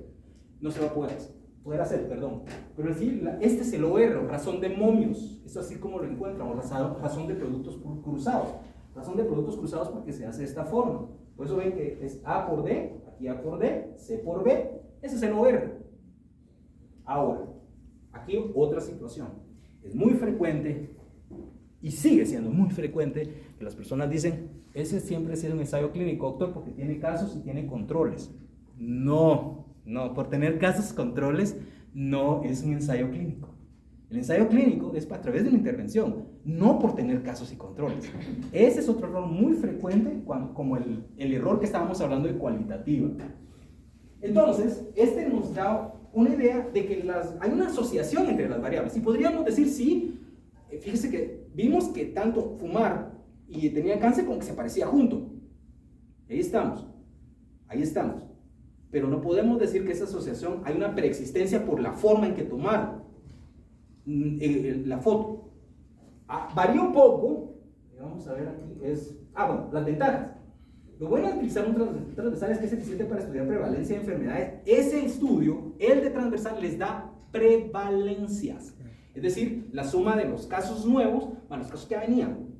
No se va a poder hacer, perdón. Pero en sí, este es el OR, razón de momios. Es así como lo encuentran, o razón de productos cruzados. Razón de productos cruzados porque se hace de esta forma. Por eso ven que es A por D, aquí A por D, C por B. Ese es el OR. Ahora, aquí otra situación. Es muy frecuente, y sigue siendo muy frecuente, que las personas dicen, ese siempre ha sido un ensayo clínico, doctor, porque tiene casos y tiene controles. No, por tener casos y controles, no es un ensayo clínico. El ensayo clínico es a través de la intervención, no por tener casos y controles. Ese es otro error muy frecuente, como el error que estábamos hablando de cualitativa. Entonces, este nos da una idea de que hay una asociación entre las variables. Y podríamos decir, sí, fíjese que vimos que tanto fumar y tenía cáncer como que se parecía junto. Ahí estamos. Pero no podemos decir que esa asociación hay una preexistencia por la forma en que tomaron la foto. Varía un poco, vamos a ver aquí, las ventajas. Lo bueno de utilizar un transversal es que es eficiente para estudiar prevalencia de enfermedades. Ese estudio, el de transversal, les da prevalencias. Es decir, la suma de los casos nuevos más los casos que venían.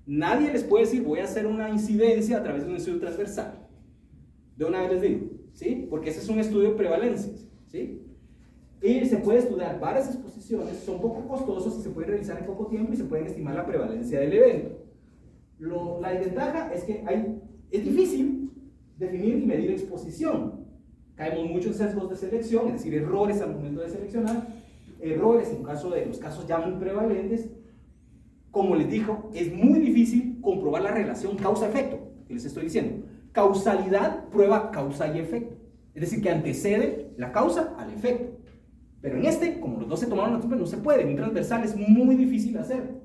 Nadie les puede decir, voy a hacer una incidencia a través de un estudio transversal. De una vez les digo, ¿sí? Porque ese es un estudio de prevalencias, ¿sí? Y se puede estudiar varias exposiciones, son poco costosos y se pueden realizar en poco tiempo y se pueden estimar la prevalencia del evento. La desventaja es que es difícil definir y medir exposición. Caemos mucho en sesgos de selección, es decir, errores al momento de seleccionar, errores en caso de los casos ya muy prevalentes. Como les digo, es muy difícil comprobar la relación causa-efecto, que les estoy diciendo. Causalidad prueba causa y efecto, es decir, que antecede la causa al efecto. Pero en como los dos se tomaron la tiempo, no se puede. En un transversal es muy difícil hacer.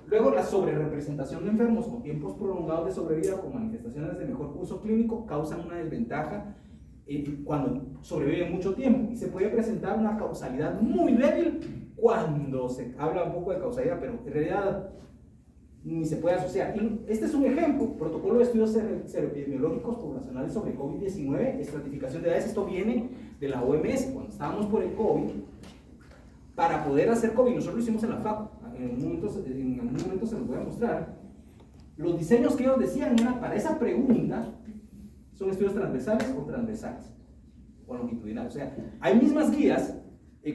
Luego, la sobrerepresentación de enfermos con tiempos prolongados de sobrevida con manifestaciones de mejor curso clínico causan una desventaja cuando sobreviven mucho tiempo. Y se puede presentar una causalidad muy débil cuando se habla un poco de causalidad, pero en realidad ni se puede asociar. Y este es un ejemplo: protocolo de estudios seroepidemiológicos poblacionales sobre COVID-19, estratificación de edades. Esto viene de la OMS, cuando estábamos por el COVID. Para poder hacer COVID, nosotros lo hicimos en la FACU, en algún momento se los voy a mostrar. Los diseños que ellos decían eran para esa pregunta: ¿son estudios transversales o transversales? O longitudinales. O sea, hay mismas guías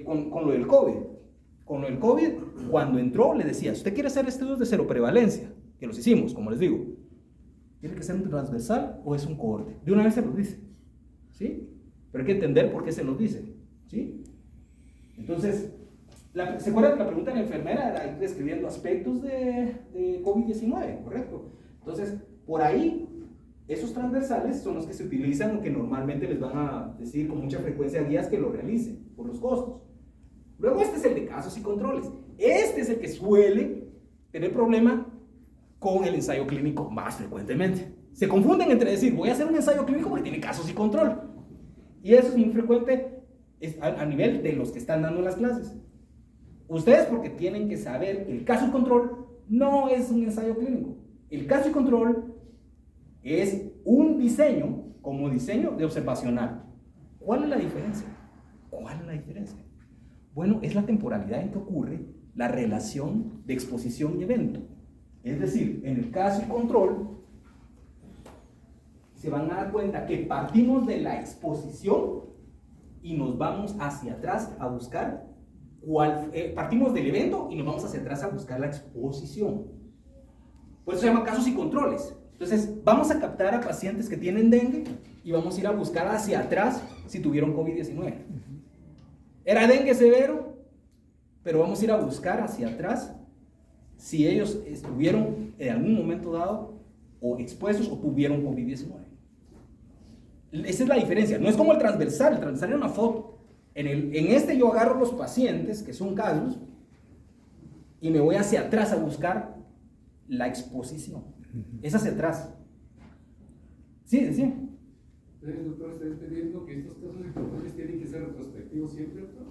con lo del COVID. Con lo del COVID, cuando entró, le decía, si usted quiere hacer estudios de seroprevalencia, que los hicimos, como les digo, ¿tiene que ser un transversal o es un cohorte? De una vez se los dice, ¿sí? Pero hay que entender por qué se los dice, ¿sí? Entonces, ¿se acuerdan que la pregunta de la enfermera era ir describiendo aspectos de COVID-19, correcto? Entonces, por ahí, esos transversales son los que se utilizan o que normalmente les van a decir con mucha frecuencia a guías que lo realicen, por los costos. Luego este es el de casos y controles. Este es el que suele tener problema con el ensayo clínico más frecuentemente. Se confunden entre decir, voy a hacer un ensayo clínico porque tiene casos y control. Y eso es muy frecuente a nivel de los que están dando las clases. Ustedes, porque tienen que saber que el caso y control no es un ensayo clínico. El caso y control es un diseño como diseño de observacional. ¿Cuál es la diferencia? Bueno, es la temporalidad en que ocurre la relación de exposición y evento. Es decir, en el caso y control, se van a dar cuenta que partimos de la exposición y nos vamos hacia atrás a buscar partimos del evento y nos vamos hacia atrás a buscar la exposición. Por eso se llama casos y controles. Entonces, vamos a captar a pacientes que tienen dengue y vamos a ir a buscar hacia atrás si tuvieron COVID-19. Era dengue severo, pero vamos a ir a buscar hacia atrás si ellos estuvieron en algún momento dado o expuestos o tuvieron COVID-19. Esa es la diferencia. No es como el transversal era una foto. En este yo agarro los pacientes, que son casos, y me voy hacia atrás a buscar la exposición. Es hacia atrás. Sí, decía.
Entonces, doctor, ¿está entendiendo que estos casos importantes tienen que ser retrospectivos siempre, doctor?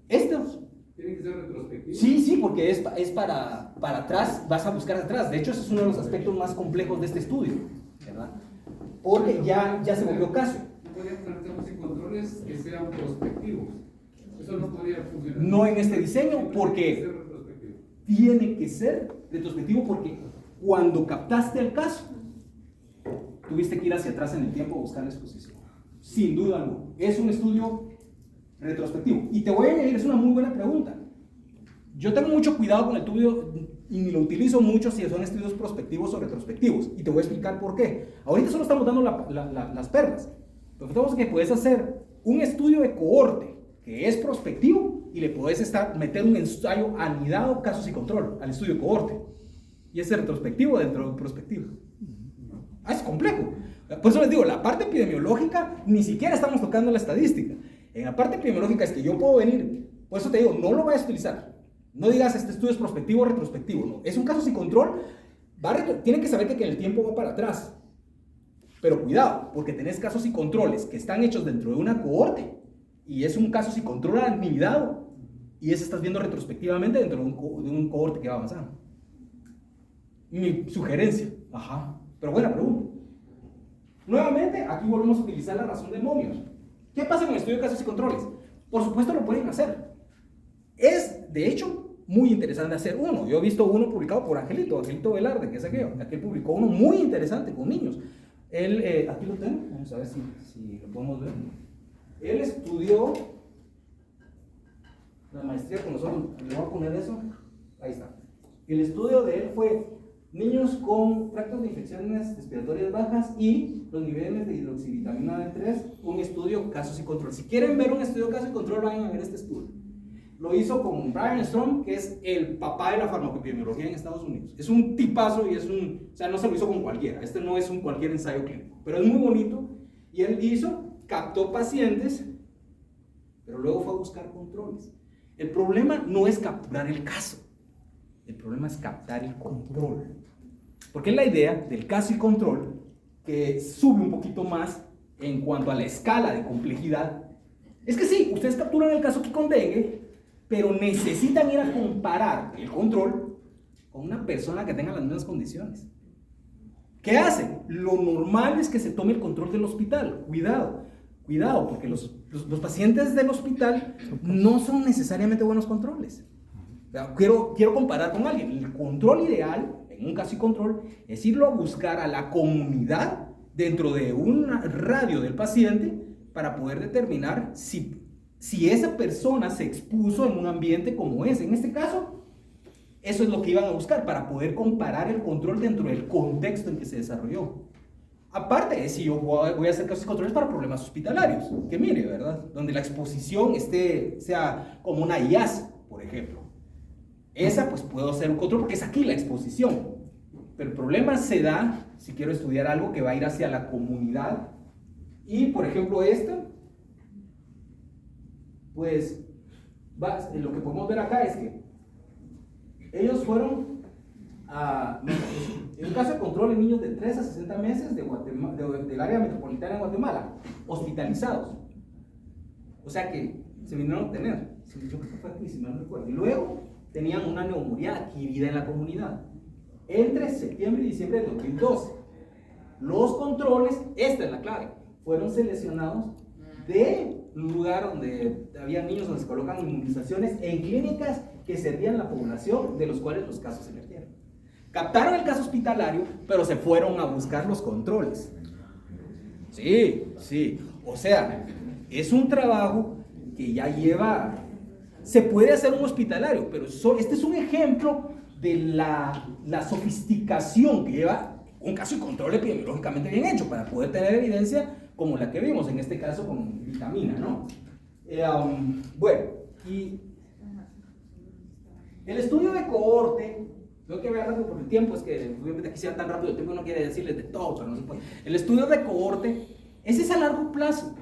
¿Estos?
¿Tienen que ser retrospectivos?
Sí, porque es para atrás, vas a buscar atrás. De hecho, ese es uno de los aspectos más complejos de este estudio, ¿verdad? Porque ya se volvió caso.
No podrían tener casos y controles que sean prospectivos. Eso no podría funcionar.
No en este diseño, porque tiene que ser retrospectivo, porque cuando captaste el caso, tuviste que ir hacia atrás en el tiempo a buscar la exposición. Sin duda alguna. Es un estudio retrospectivo. Y te voy a añadir, es una muy buena pregunta. Yo tengo mucho cuidado con el estudio y ni lo utilizo mucho si son estudios prospectivos o retrospectivos. Y te voy a explicar por qué. Ahorita solo estamos dando las perlas. Pero tenemos que puedes hacer un estudio de cohorte que es prospectivo y le puedes meter un ensayo anidado, casos y control al estudio de cohorte. Y ese retrospectivo dentro del prospectivo. Es complejo. Por eso les digo, la parte epidemiológica ni siquiera estamos tocando la estadística. En la parte epidemiológica es que yo puedo venir, por eso te digo, no lo vayas a utilizar. No digas este estudio es prospectivo o retrospectivo, no. Es un caso sin control, tienen que saber que el tiempo va para atrás. Pero cuidado, porque tenés casos y controles que están hechos dentro de una cohorte y es un caso sin control anidado y ese estás viendo retrospectivamente dentro de un cohorte que va avanzando. Mi sugerencia, pero buena pregunta. Nuevamente, aquí volvemos a utilizar la razón de momios. ¿Qué pasa con el estudio de casos y controles? Por supuesto lo pueden hacer. Es, de hecho, muy interesante hacer uno. Yo he visto uno publicado por Angelito Velarde, que es aquel publicó uno muy interesante con niños. Él, aquí lo tengo, vamos a ver si lo podemos ver. Él estudió la maestría con nosotros, le voy a poner eso, ahí está. El estudio de él fue niños con tractos de infecciones respiratorias bajas y los niveles de hidroxivitamina D3, un estudio casos y control. Si quieren ver un estudio casos y control, vayan a ver este estudio. Lo hizo con Brian Strom, que es el papá de la farmacoepidemiología en Estados Unidos. Es un tipazo y o sea, no se lo hizo con cualquiera. Este no es cualquier ensayo clínico, pero es muy bonito. Y él captó pacientes, pero luego fue a buscar controles. El problema no es capturar el caso. El problema es captar el control. Porque es la idea del caso y control que sube un poquito más en cuanto a la escala de complejidad. Es que sí, ustedes capturan el caso aquí con dengue, pero necesitan ir a comparar el control con una persona que tenga las mismas condiciones. ¿Qué hacen? Lo normal es que se tome el control del hospital. Cuidado, porque los pacientes del hospital no son necesariamente buenos controles. Quiero comparar con alguien. El control ideal, en un caso y control, es irlo a buscar a la comunidad dentro de un radio del paciente para poder determinar si esa persona se expuso en un ambiente como ese. En este caso, eso es lo que iban a buscar para poder comparar el control dentro del contexto en que se desarrolló. Aparte, si yo voy a hacer casos y controles para problemas hospitalarios, que mire, ¿verdad? Donde la exposición sea como una IAS, por ejemplo. Esa pues puedo hacer un control porque es aquí la exposición. Pero el problema se da si quiero estudiar algo que va a ir hacia la comunidad. Y por ejemplo pues lo que podemos ver acá es que ellos fueron en un caso de control en niños de 3 a 60 meses del área metropolitana de Guatemala, hospitalizados. O sea que se vinieron a obtener, yo creo que fue aquí, si no recuerdo. Y luego tenían una neumonía adquirida en la comunidad entre septiembre y diciembre de 2012. Los controles, esta es la clave, fueron seleccionados de un lugar donde había niños donde se colocan inmunizaciones en clínicas que servían a la población, de los cuales los casos emergieron. Captaron el caso hospitalario, pero se fueron a buscar los controles. Sí. O sea, es un trabajo que ya lleva... Se puede hacer un hospitalario, pero este es un ejemplo de la sofisticación que lleva un caso y control epidemiológicamente bien hecho para poder tener evidencia como la que vimos en este caso con vitamina, ¿no? Bueno, y el estudio de cohorte, tengo que ver rápido por el tiempo, es que obviamente aquí sea tan rápido el tiempo, no quiere decirles de todo, pero no se puede. El estudio de cohorte, ese es a largo plazo.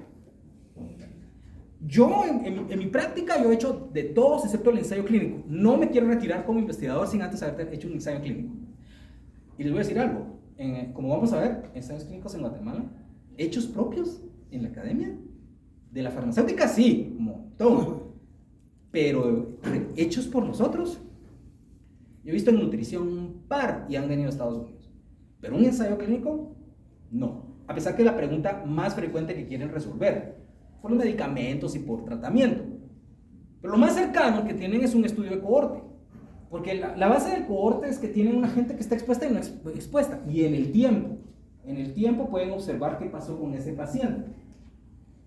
Yo en mi práctica yo he hecho de todos excepto el ensayo clínico. No me quiero retirar como investigador sin antes haber hecho un ensayo clínico. Y les voy a decir algo, como vamos a ver, ensayos clínicos en Guatemala, hechos propios en la academia, de la farmacéutica sí, un montón, pero hechos por nosotros. Yo he visto en nutrición un par y han venido a Estados Unidos, pero un ensayo clínico, no. A pesar que es la pregunta más frecuente que quieren resolver, por los medicamentos y por tratamiento. Pero lo más cercano que tienen es un estudio de cohorte, porque la base del cohorte es que tienen una gente que está expuesta y no expuesta, y en el tiempo pueden observar qué pasó con ese paciente.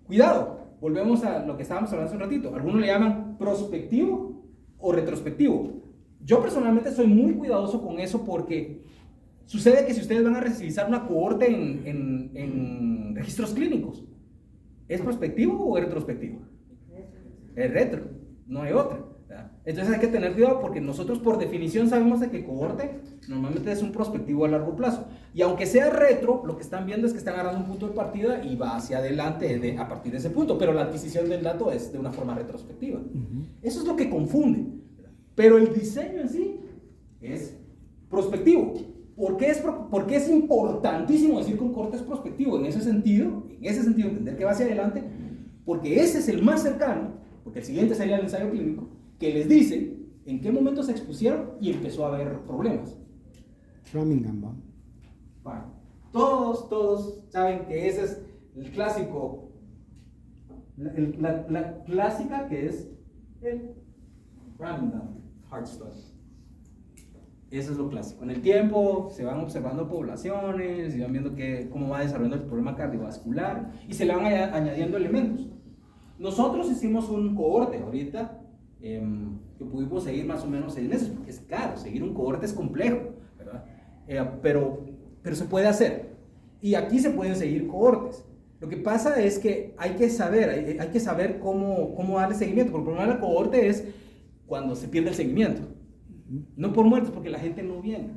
Cuidado, volvemos a lo que estábamos hablando hace un ratito, algunos le llaman prospectivo o retrospectivo. Yo personalmente soy muy cuidadoso con eso porque sucede que si ustedes van a revisar una cohorte en registros clínicos, ¿es prospectivo o es retrospectivo? Es retro, no hay otra, ¿verdad? Entonces hay que tener cuidado porque nosotros por definición sabemos de que cohorte normalmente es un prospectivo a largo plazo. Y aunque sea retro, lo que están viendo es que están agarrando un punto de partida y va hacia adelante a partir de ese punto, pero la adquisición del dato es de una forma retrospectiva. Eso es lo que confunde. Pero el diseño en sí es prospectivo. ¿Por qué es importantísimo decir que un cohorte es prospectivo? En ese sentido, entender que va hacia adelante, porque ese es el más cercano, porque el siguiente sería el ensayo clínico, que les dice en qué momento se expusieron y empezó a haber problemas.
Framingham, ¿va?
Bueno, todos saben que ese es el clásico, la clásica que es el Framingham Heart Study. Eso es lo clásico. En el tiempo se van observando poblaciones, se van viendo cómo va desarrollando el problema cardiovascular y se le van añadiendo elementos. Nosotros hicimos un cohorte ahorita que pudimos seguir más o menos 6 meses, porque es caro, seguir un cohorte es complejo, ¿verdad? Pero se puede hacer. Y aquí se pueden seguir cohortes. Lo que pasa es que hay que saber cómo darle seguimiento, porque el problema del cohorte es cuando se pierde el seguimiento. No por muertes, porque la gente no viene.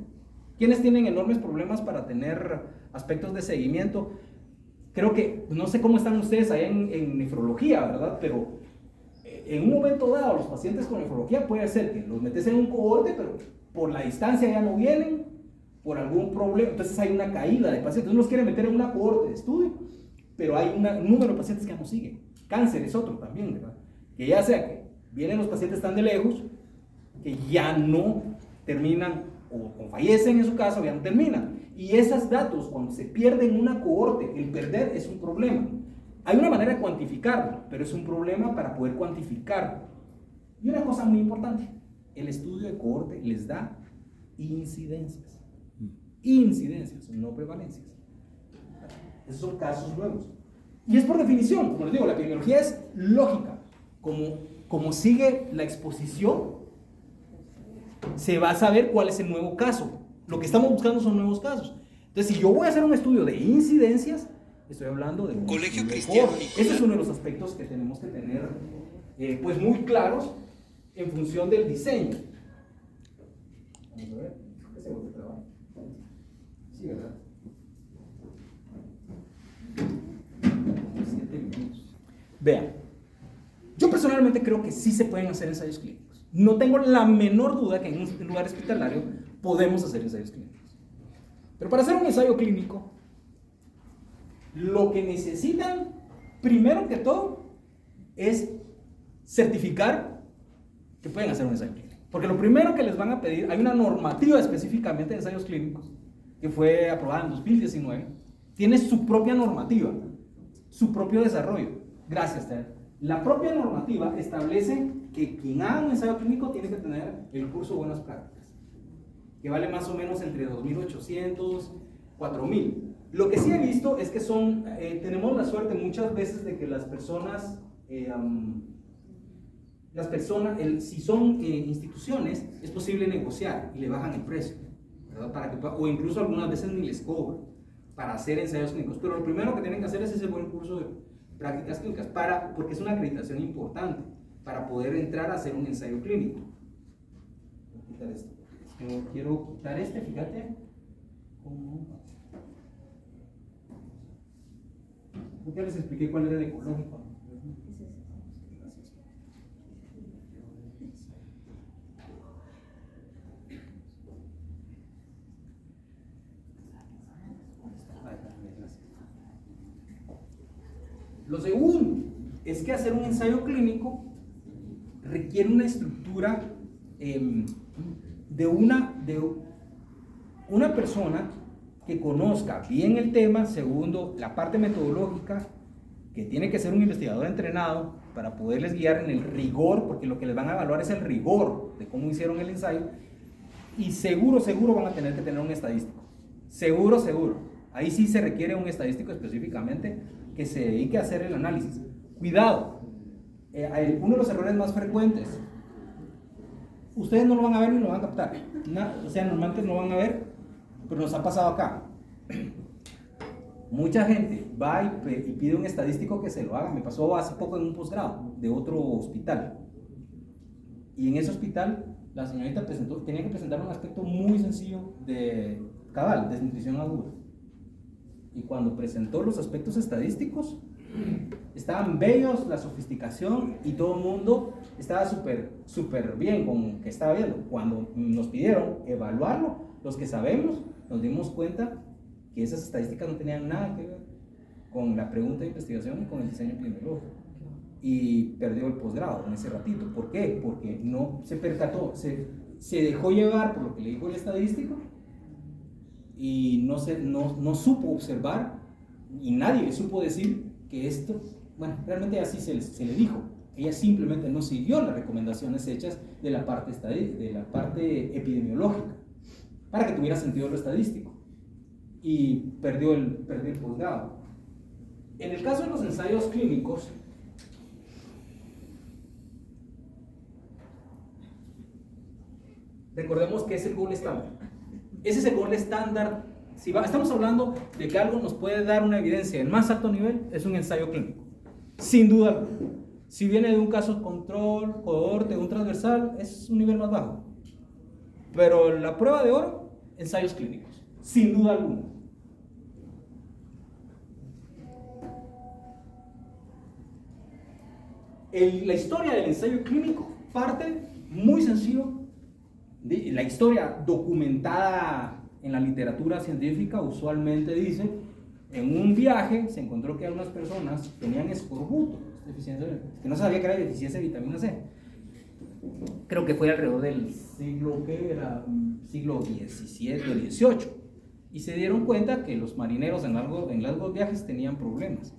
¿Quiénes tienen enormes problemas para tener aspectos de seguimiento? Creo que, no sé cómo están ustedes ahí en nefrología, ¿verdad? Pero en un momento dado, los pacientes con nefrología puede ser que los metes en un cohorte, pero por la distancia ya no vienen, por algún problema, entonces hay una caída de pacientes. Uno los quiere meter en una cohorte de estudio, pero hay un número de pacientes que ya no siguen. Cáncer es otro también, ¿verdad? Que ya sea que vienen los pacientes tan de lejos, que ya no terminan o fallecen en su caso, ya no terminan. Y esos datos, cuando se pierden una cohorte, el perder es un problema. Hay una manera de cuantificarlo, pero es un problema para poder cuantificarlo. Y una cosa muy importante, el estudio de cohorte les da incidencias. Incidencias, no prevalencias. Esos son casos nuevos. Y es por definición, como les digo, la epidemiología es lógica. Como sigue la exposición, se va a saber cuál es el nuevo caso. Lo que estamos buscando son nuevos casos. Entonces, si yo voy a hacer un estudio de incidencias, estoy hablando de un
Colegio
estudio de
Cristiano.
cohorte. Ese es uno de los aspectos que tenemos que tener pues muy claros en función del diseño. Vamos a ver, ¿qué se vuelve a trabajar? Sí, ¿verdad? 7 minutos. Vean, yo personalmente creo que sí se pueden hacer ensayos clínicos. No tengo la menor duda que en un lugar hospitalario podemos hacer ensayos clínicos. Pero para hacer un ensayo clínico, lo que necesitan, primero que todo, es certificar que pueden hacer un ensayo clínico. Porque lo primero que les van a pedir, hay una normativa específicamente de ensayos clínicos que fue aprobada en 2019, tiene su propia normativa, su propio desarrollo. Gracias, Ted. La propia normativa establece que quien haga un ensayo clínico tiene que tener el curso de buenas prácticas, que vale más o menos entre 2.800, 4.000. Lo que sí he visto es que tenemos la suerte muchas veces de que las personas, si son instituciones, es posible negociar y le bajan el precio, ¿verdad? O incluso algunas veces ni les cobran para hacer ensayos clínicos. Pero lo primero que tienen que hacer es ese buen curso prácticas clínicas, porque es una acreditación importante para poder entrar a hacer un ensayo clínico. Voy a quitar esto. Quiero quitar este, fíjate. Ya les expliqué cuál era el ecológico. Lo segundo es que hacer un ensayo clínico requiere una estructura de una persona que conozca bien el tema. Segundo, la parte metodológica, que tiene que ser un investigador entrenado para poderles guiar en el rigor, porque lo que les van a evaluar es el rigor de cómo hicieron el ensayo. Y seguro van a tener que tener un estadístico. Seguro. Ahí sí se requiere un estadístico específicamente que se dedique a hacer el análisis. Cuidado, uno de los errores más frecuentes, ustedes no lo van a ver ni lo van a captar. O sea, normalmente no lo van a ver, pero nos ha pasado acá. Mucha gente va y pide un estadístico que se lo haga. Me pasó hace poco en un posgrado de otro hospital. Y en ese hospital la señorita tenía que presentar un aspecto muy sencillo de desnutrición aguda. Y cuando presentó los aspectos estadísticos, estaban bellos, la sofisticación, y todo el mundo estaba súper bien con lo que estaba viendo. Cuando nos pidieron evaluarlo, los que sabemos, nos dimos cuenta que esas estadísticas no tenían nada que ver con la pregunta de investigación y con el diseño epidemiológico. Y perdió el posgrado en ese ratito. ¿Por qué? Porque no se percató, se dejó llevar por lo que le dijo el estadístico y no supo observar, y nadie le supo decir que esto, bueno, realmente así se le dijo. Ella simplemente no siguió las recomendaciones hechas de la parte epidemiológica para que tuviera sentido lo estadístico, y perdió el posgrado. En el caso de los ensayos clínicos, recordemos que es el gold estándar. Ese es el gold estándar. Estamos hablando de que algo nos puede dar una evidencia del más alto nivel, es un ensayo clínico, sin duda alguna. Si viene de un caso control, cohorte, un transversal, es un nivel más bajo. Pero la prueba de oro, ensayos clínicos, sin duda alguna. La historia del ensayo clínico parte muy sencillo. La historia documentada en la literatura científica usualmente dice: en un viaje se encontró que algunas personas tenían escorbuto, que no se sabía que era deficiencia de vitamina C. Creo que fue alrededor del siglo XVII o XVIII, y se dieron cuenta que los marineros en largos viajes tenían problemas.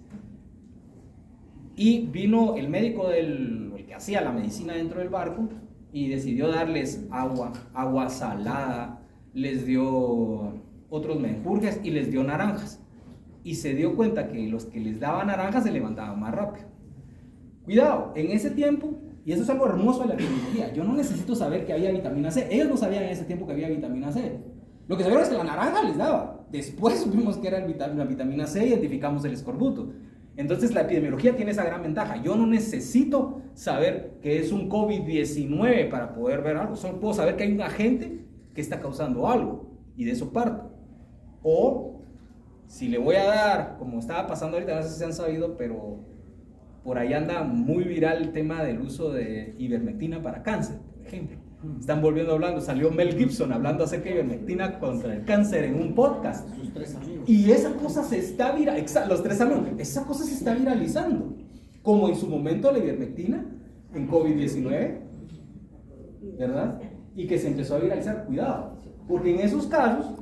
Y vino el médico el que hacía la medicina dentro del barco y decidió darles agua salada, les dio otros menjurjes y les dio naranjas. Y se dio cuenta que los que les daban naranjas se levantaban más rápido. Cuidado, en ese tiempo, y eso es algo hermoso de la epidemiología, yo no necesito saber que había vitamina C. Ellos no sabían en ese tiempo que había vitamina C. Lo que sabían es que la naranja les daba. Después supimos que era la vitamina C y identificamos el escorbuto. Entonces la epidemiología tiene esa gran ventaja. Yo no necesito saber que es un COVID-19 para poder ver algo. Solo puedo saber que hay un agente que está causando algo, y de eso parto. O si le voy a dar, como estaba pasando ahorita, no sé si se han sabido, pero por ahí anda muy viral el tema del uso de ivermectina para cáncer, por ejemplo. Están volviendo hablando, salió Mel Gibson hablando acerca de ivermectina contra el cáncer en un podcast.
Sus 3 amigos.
Y esa cosa se está los 3 amigos, esa cosa se está viralizando, como en su momento la ivermectina en COVID-19, ¿verdad? Y que se empezó a viralizar. Cuidado, porque en esos casos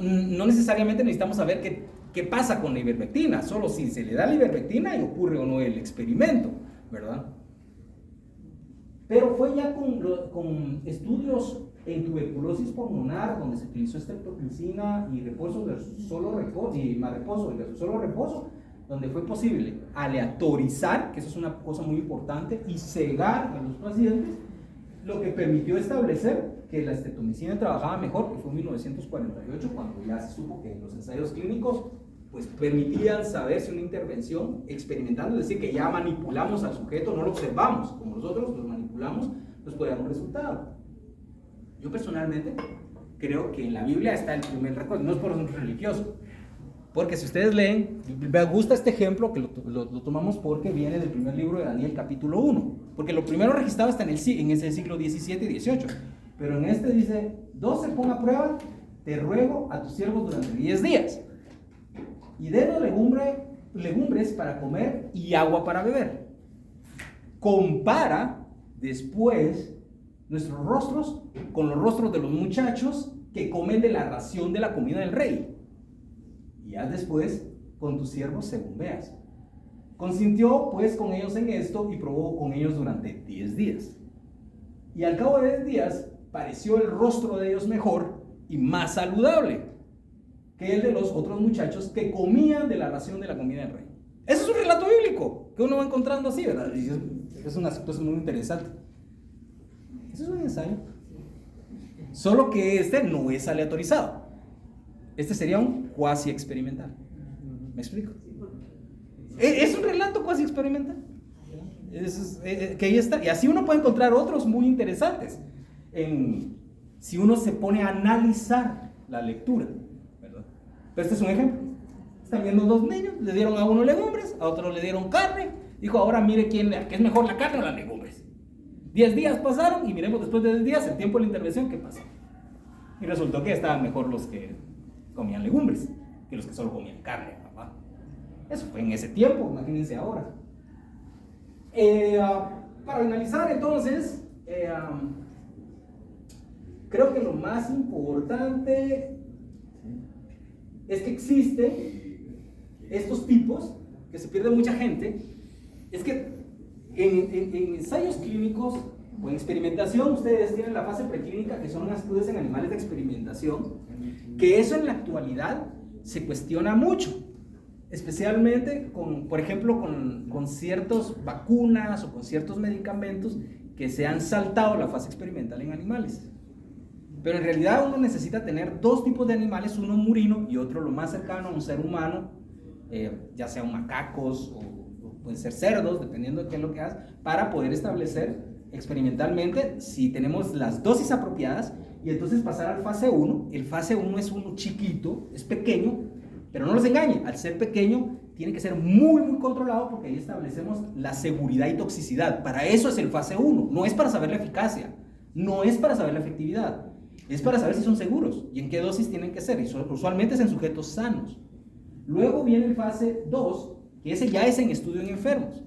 no necesariamente necesitamos saber qué pasa con la ivermectina, solo si se le da la ivermectina y ocurre o no el experimento, ¿verdad? Pero fue ya con estudios en tuberculosis pulmonar, donde se utilizó streptoclicina y reposo versus solo reposo, y más reposo versus solo reposo, donde fue posible aleatorizar, que eso es una cosa muy importante, y cegar a los pacientes, lo que permitió establecer que la streptomicina trabajaba mejor, que fue en 1948, cuando ya se supo que los ensayos clínicos pues permitían saber si una intervención, experimentando, es decir, que ya manipulamos al sujeto, no lo observamos, como nosotros los manipulamos, pues puede dar un resultado. Yo personalmente creo que en la Biblia está el primer recuerdo, no es por un religioso, porque si ustedes leen, me gusta este ejemplo que lo tomamos porque viene del primer libro de Daniel capítulo 1, porque lo primero registrado está en ese siglo 17 y 18, pero en este dice, 12 pon a prueba, te ruego a tus siervos durante 10 días, y denos legumbres para comer y agua para beber. Compara después nuestros rostros con los rostros de los muchachos que comen de la ración de la comida del rey. Y haz después con tus siervos según veas. Consintió pues con ellos en esto y probó con ellos durante 10 días. Y al cabo de 10 días pareció el rostro de ellos mejor y más saludable que el de los otros muchachos que comían de la ración de la comida del rey. Ese es un relato bíblico que uno va encontrando así, ¿verdad? Y es una situación muy interesante. Ese es un ensayo. Solo que este no es aleatorizado. Este sería un cuasi experimental. ¿Me explico? Es un relato cuasi experimental. Que ahí está. Y así uno puede encontrar otros muy interesantes. Si uno se pone a analizar la lectura. ¿Verdad? Pero este es un ejemplo. Están viendo dos niños, le dieron a uno legumbres, a otro le dieron carne. Dijo, ahora mire qué es mejor, la carne o las legumbres. 10 días pasaron y miremos después de 10 días el tiempo de la intervención, ¿qué pasó? Y resultó que estaban mejor los que comían legumbres que los que solo comían carne, papá. Eso fue en ese tiempo, imagínense ahora. Para finalizar, entonces, creo que lo más importante es que existen estos tipos, que se pierde mucha gente, es que en ensayos clínicos o en experimentación, ustedes tienen la fase preclínica, que son las estudios en animales de experimentación, que eso en la actualidad se cuestiona mucho, especialmente por ejemplo, con ciertas vacunas o con ciertos medicamentos que se han saltado la fase experimental en animales. Pero en realidad uno necesita tener dos tipos de animales, uno murino y otro lo más cercano a un ser humano, ya sean macacos o pueden ser cerdos, dependiendo de qué es lo que hagas, para poder establecer experimentalmente si tenemos las dosis apropiadas y entonces pasar al fase 1. El fase 1 es uno chiquito, es pequeño, pero no los engañe, al ser pequeño tiene que ser muy muy controlado porque ahí establecemos la seguridad y toxicidad. Para eso es el fase 1, no es para saber la eficacia, no es para saber la efectividad, es para saber si son seguros y en qué dosis tienen que ser, y usualmente es en sujetos sanos. Luego viene el fase 2, que ese ya es en estudio en enfermos.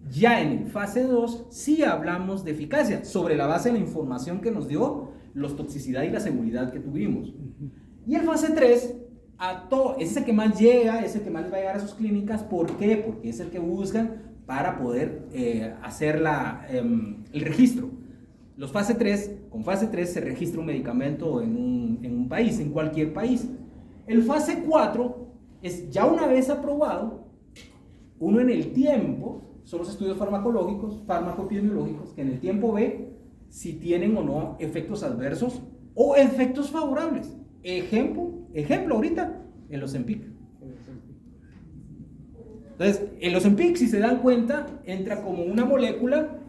Ya en el fase 2 sí hablamos de eficacia, sobre la base de la información que nos dio, la toxicidad y la seguridad que tuvimos. Y el fase 3, es el que más llega, es el que más les va a llegar a sus clínicas. ¿Por qué? Porque es el que buscan para poder hacer el registro. Con fase 3 se registra un medicamento en un país, en cualquier país. El fase 4 es ya una vez aprobado, uno en el tiempo, son los estudios farmacológicos, farmacoepidemiológicos, que en el tiempo ve si tienen o no efectos adversos o efectos favorables. Ejemplo ahorita, el Ozempic. Entonces, el Ozempic, si se dan cuenta, entra como una molécula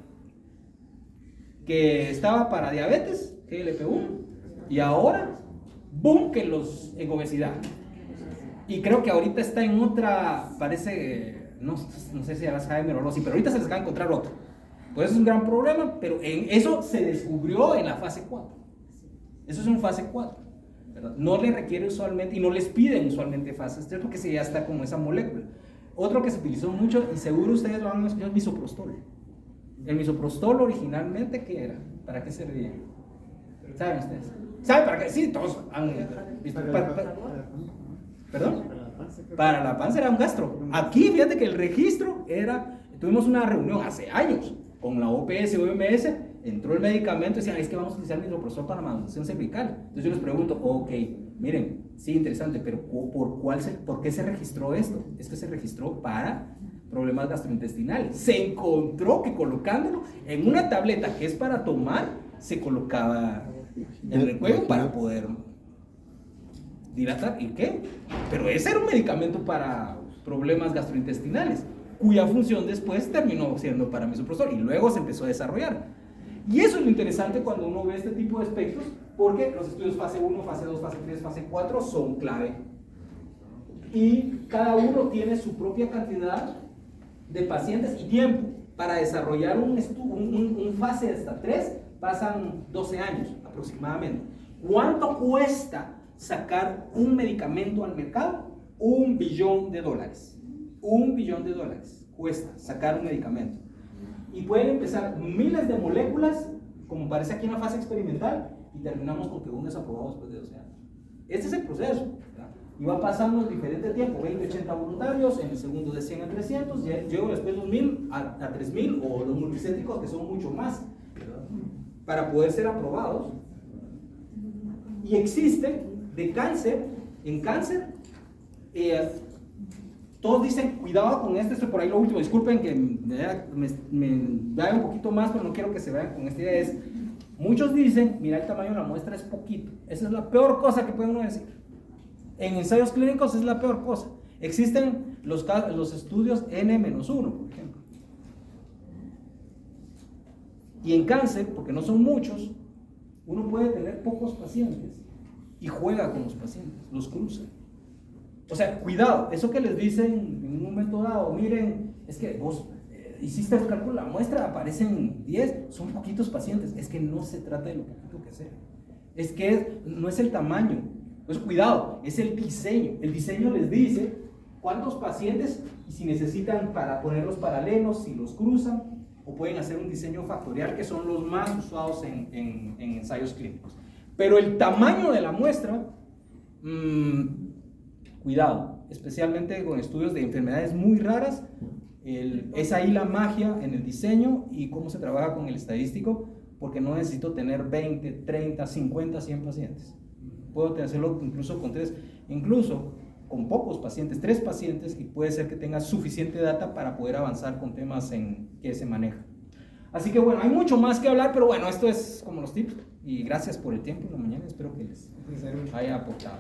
que estaba para diabetes, GLP-1, y ahora, boom, que en obesidad. Y creo que ahorita está en otra, parece, no sé si Alzheimer o no, pero ahorita se les va a encontrar otro. Pues es un gran problema, pero eso se descubrió en la fase 4. Eso es un fase 4, ¿verdad? No le requiere usualmente, y no les piden usualmente fase 3, porque ya está como esa molécula. Otro que se utilizó mucho, y seguro ustedes lo han escuchado, es misoprostol. El misoprostol originalmente, ¿qué era? ¿Para qué servía? ¿Saben ustedes? ¿Saben para qué? Sí, todos han visto. ¿Perdón? Para la panza era un gastro. Aquí, fíjate que el registro tuvimos una reunión hace años con la OPS, OMS, entró el medicamento y decían, es que vamos a utilizar misoprostol para manutención cervical. Entonces yo les pregunto, ok, miren, sí, interesante, pero ¿por qué se registró esto? Es que se registró para problemas gastrointestinales. Se encontró que colocándolo en una tableta que es para tomar, se colocaba en el cuello para poder... dilatar, ¿y qué? Pero ese era un medicamento para problemas gastrointestinales, cuya función después terminó siendo para misoprostol y luego se empezó a desarrollar. Y eso es lo interesante cuando uno ve este tipo de espectros, porque los estudios fase 1, fase 2, fase 3, fase 4 son clave. Y cada uno tiene su propia cantidad de pacientes y tiempo. Para desarrollar un fase hasta 3 pasan 12 años aproximadamente. ¿Cuánto cuesta sacar un medicamento al mercado? $1 billón. $1 billón cuesta sacar un medicamento. Y pueden empezar miles de moléculas, como parece aquí en la fase experimental, y terminamos con que uno es aprobado después de 12 años. Este es el proceso, ¿verdad? Y va pasando en diferente tiempo, 20, 80 voluntarios, en el segundo de 100 a 300, llego después de 2000 a 3000, o los multicéntricos que son mucho más, ¿verdad? Para poder ser aprobados. Y existe de cáncer, en cáncer, todos dicen, cuidado con esto es por ahí lo último, disculpen que me vaya un poquito más, pero no quiero que se vayan con esta idea, muchos dicen, mira el tamaño de la muestra es poquito, esa es la peor cosa que puede uno decir. En ensayos clínicos es la peor cosa. Existen los estudios N-1, por ejemplo. Y en cáncer, porque no son muchos, uno puede tener pocos pacientes y juega con los pacientes, los cruza. O sea, cuidado, eso que les dicen en un momento dado, miren, es que vos hiciste el cálculo, la muestra aparecen 10, son poquitos pacientes. Es que no se trata de lo poquito que sea. Es que no es el tamaño. Entonces, cuidado, es el diseño. El diseño les dice cuántos pacientes y si necesitan para ponerlos paralelos, si los cruzan, o pueden hacer un diseño factorial, que son los más usados en ensayos clínicos. Pero el tamaño de la muestra, cuidado, especialmente con estudios de enfermedades muy raras, es ahí la magia en el diseño y cómo se trabaja con el estadístico, porque no necesito tener 20, 30, 50, 100 pacientes. Puedo hacerlo incluso con 3, incluso con pocos pacientes, 3 pacientes, y puede ser que tenga suficiente data para poder avanzar con temas que se manejan. Así que bueno, hay mucho más que hablar, pero bueno, esto es como los tips, y gracias por el tiempo en la mañana, espero que les haya aportado.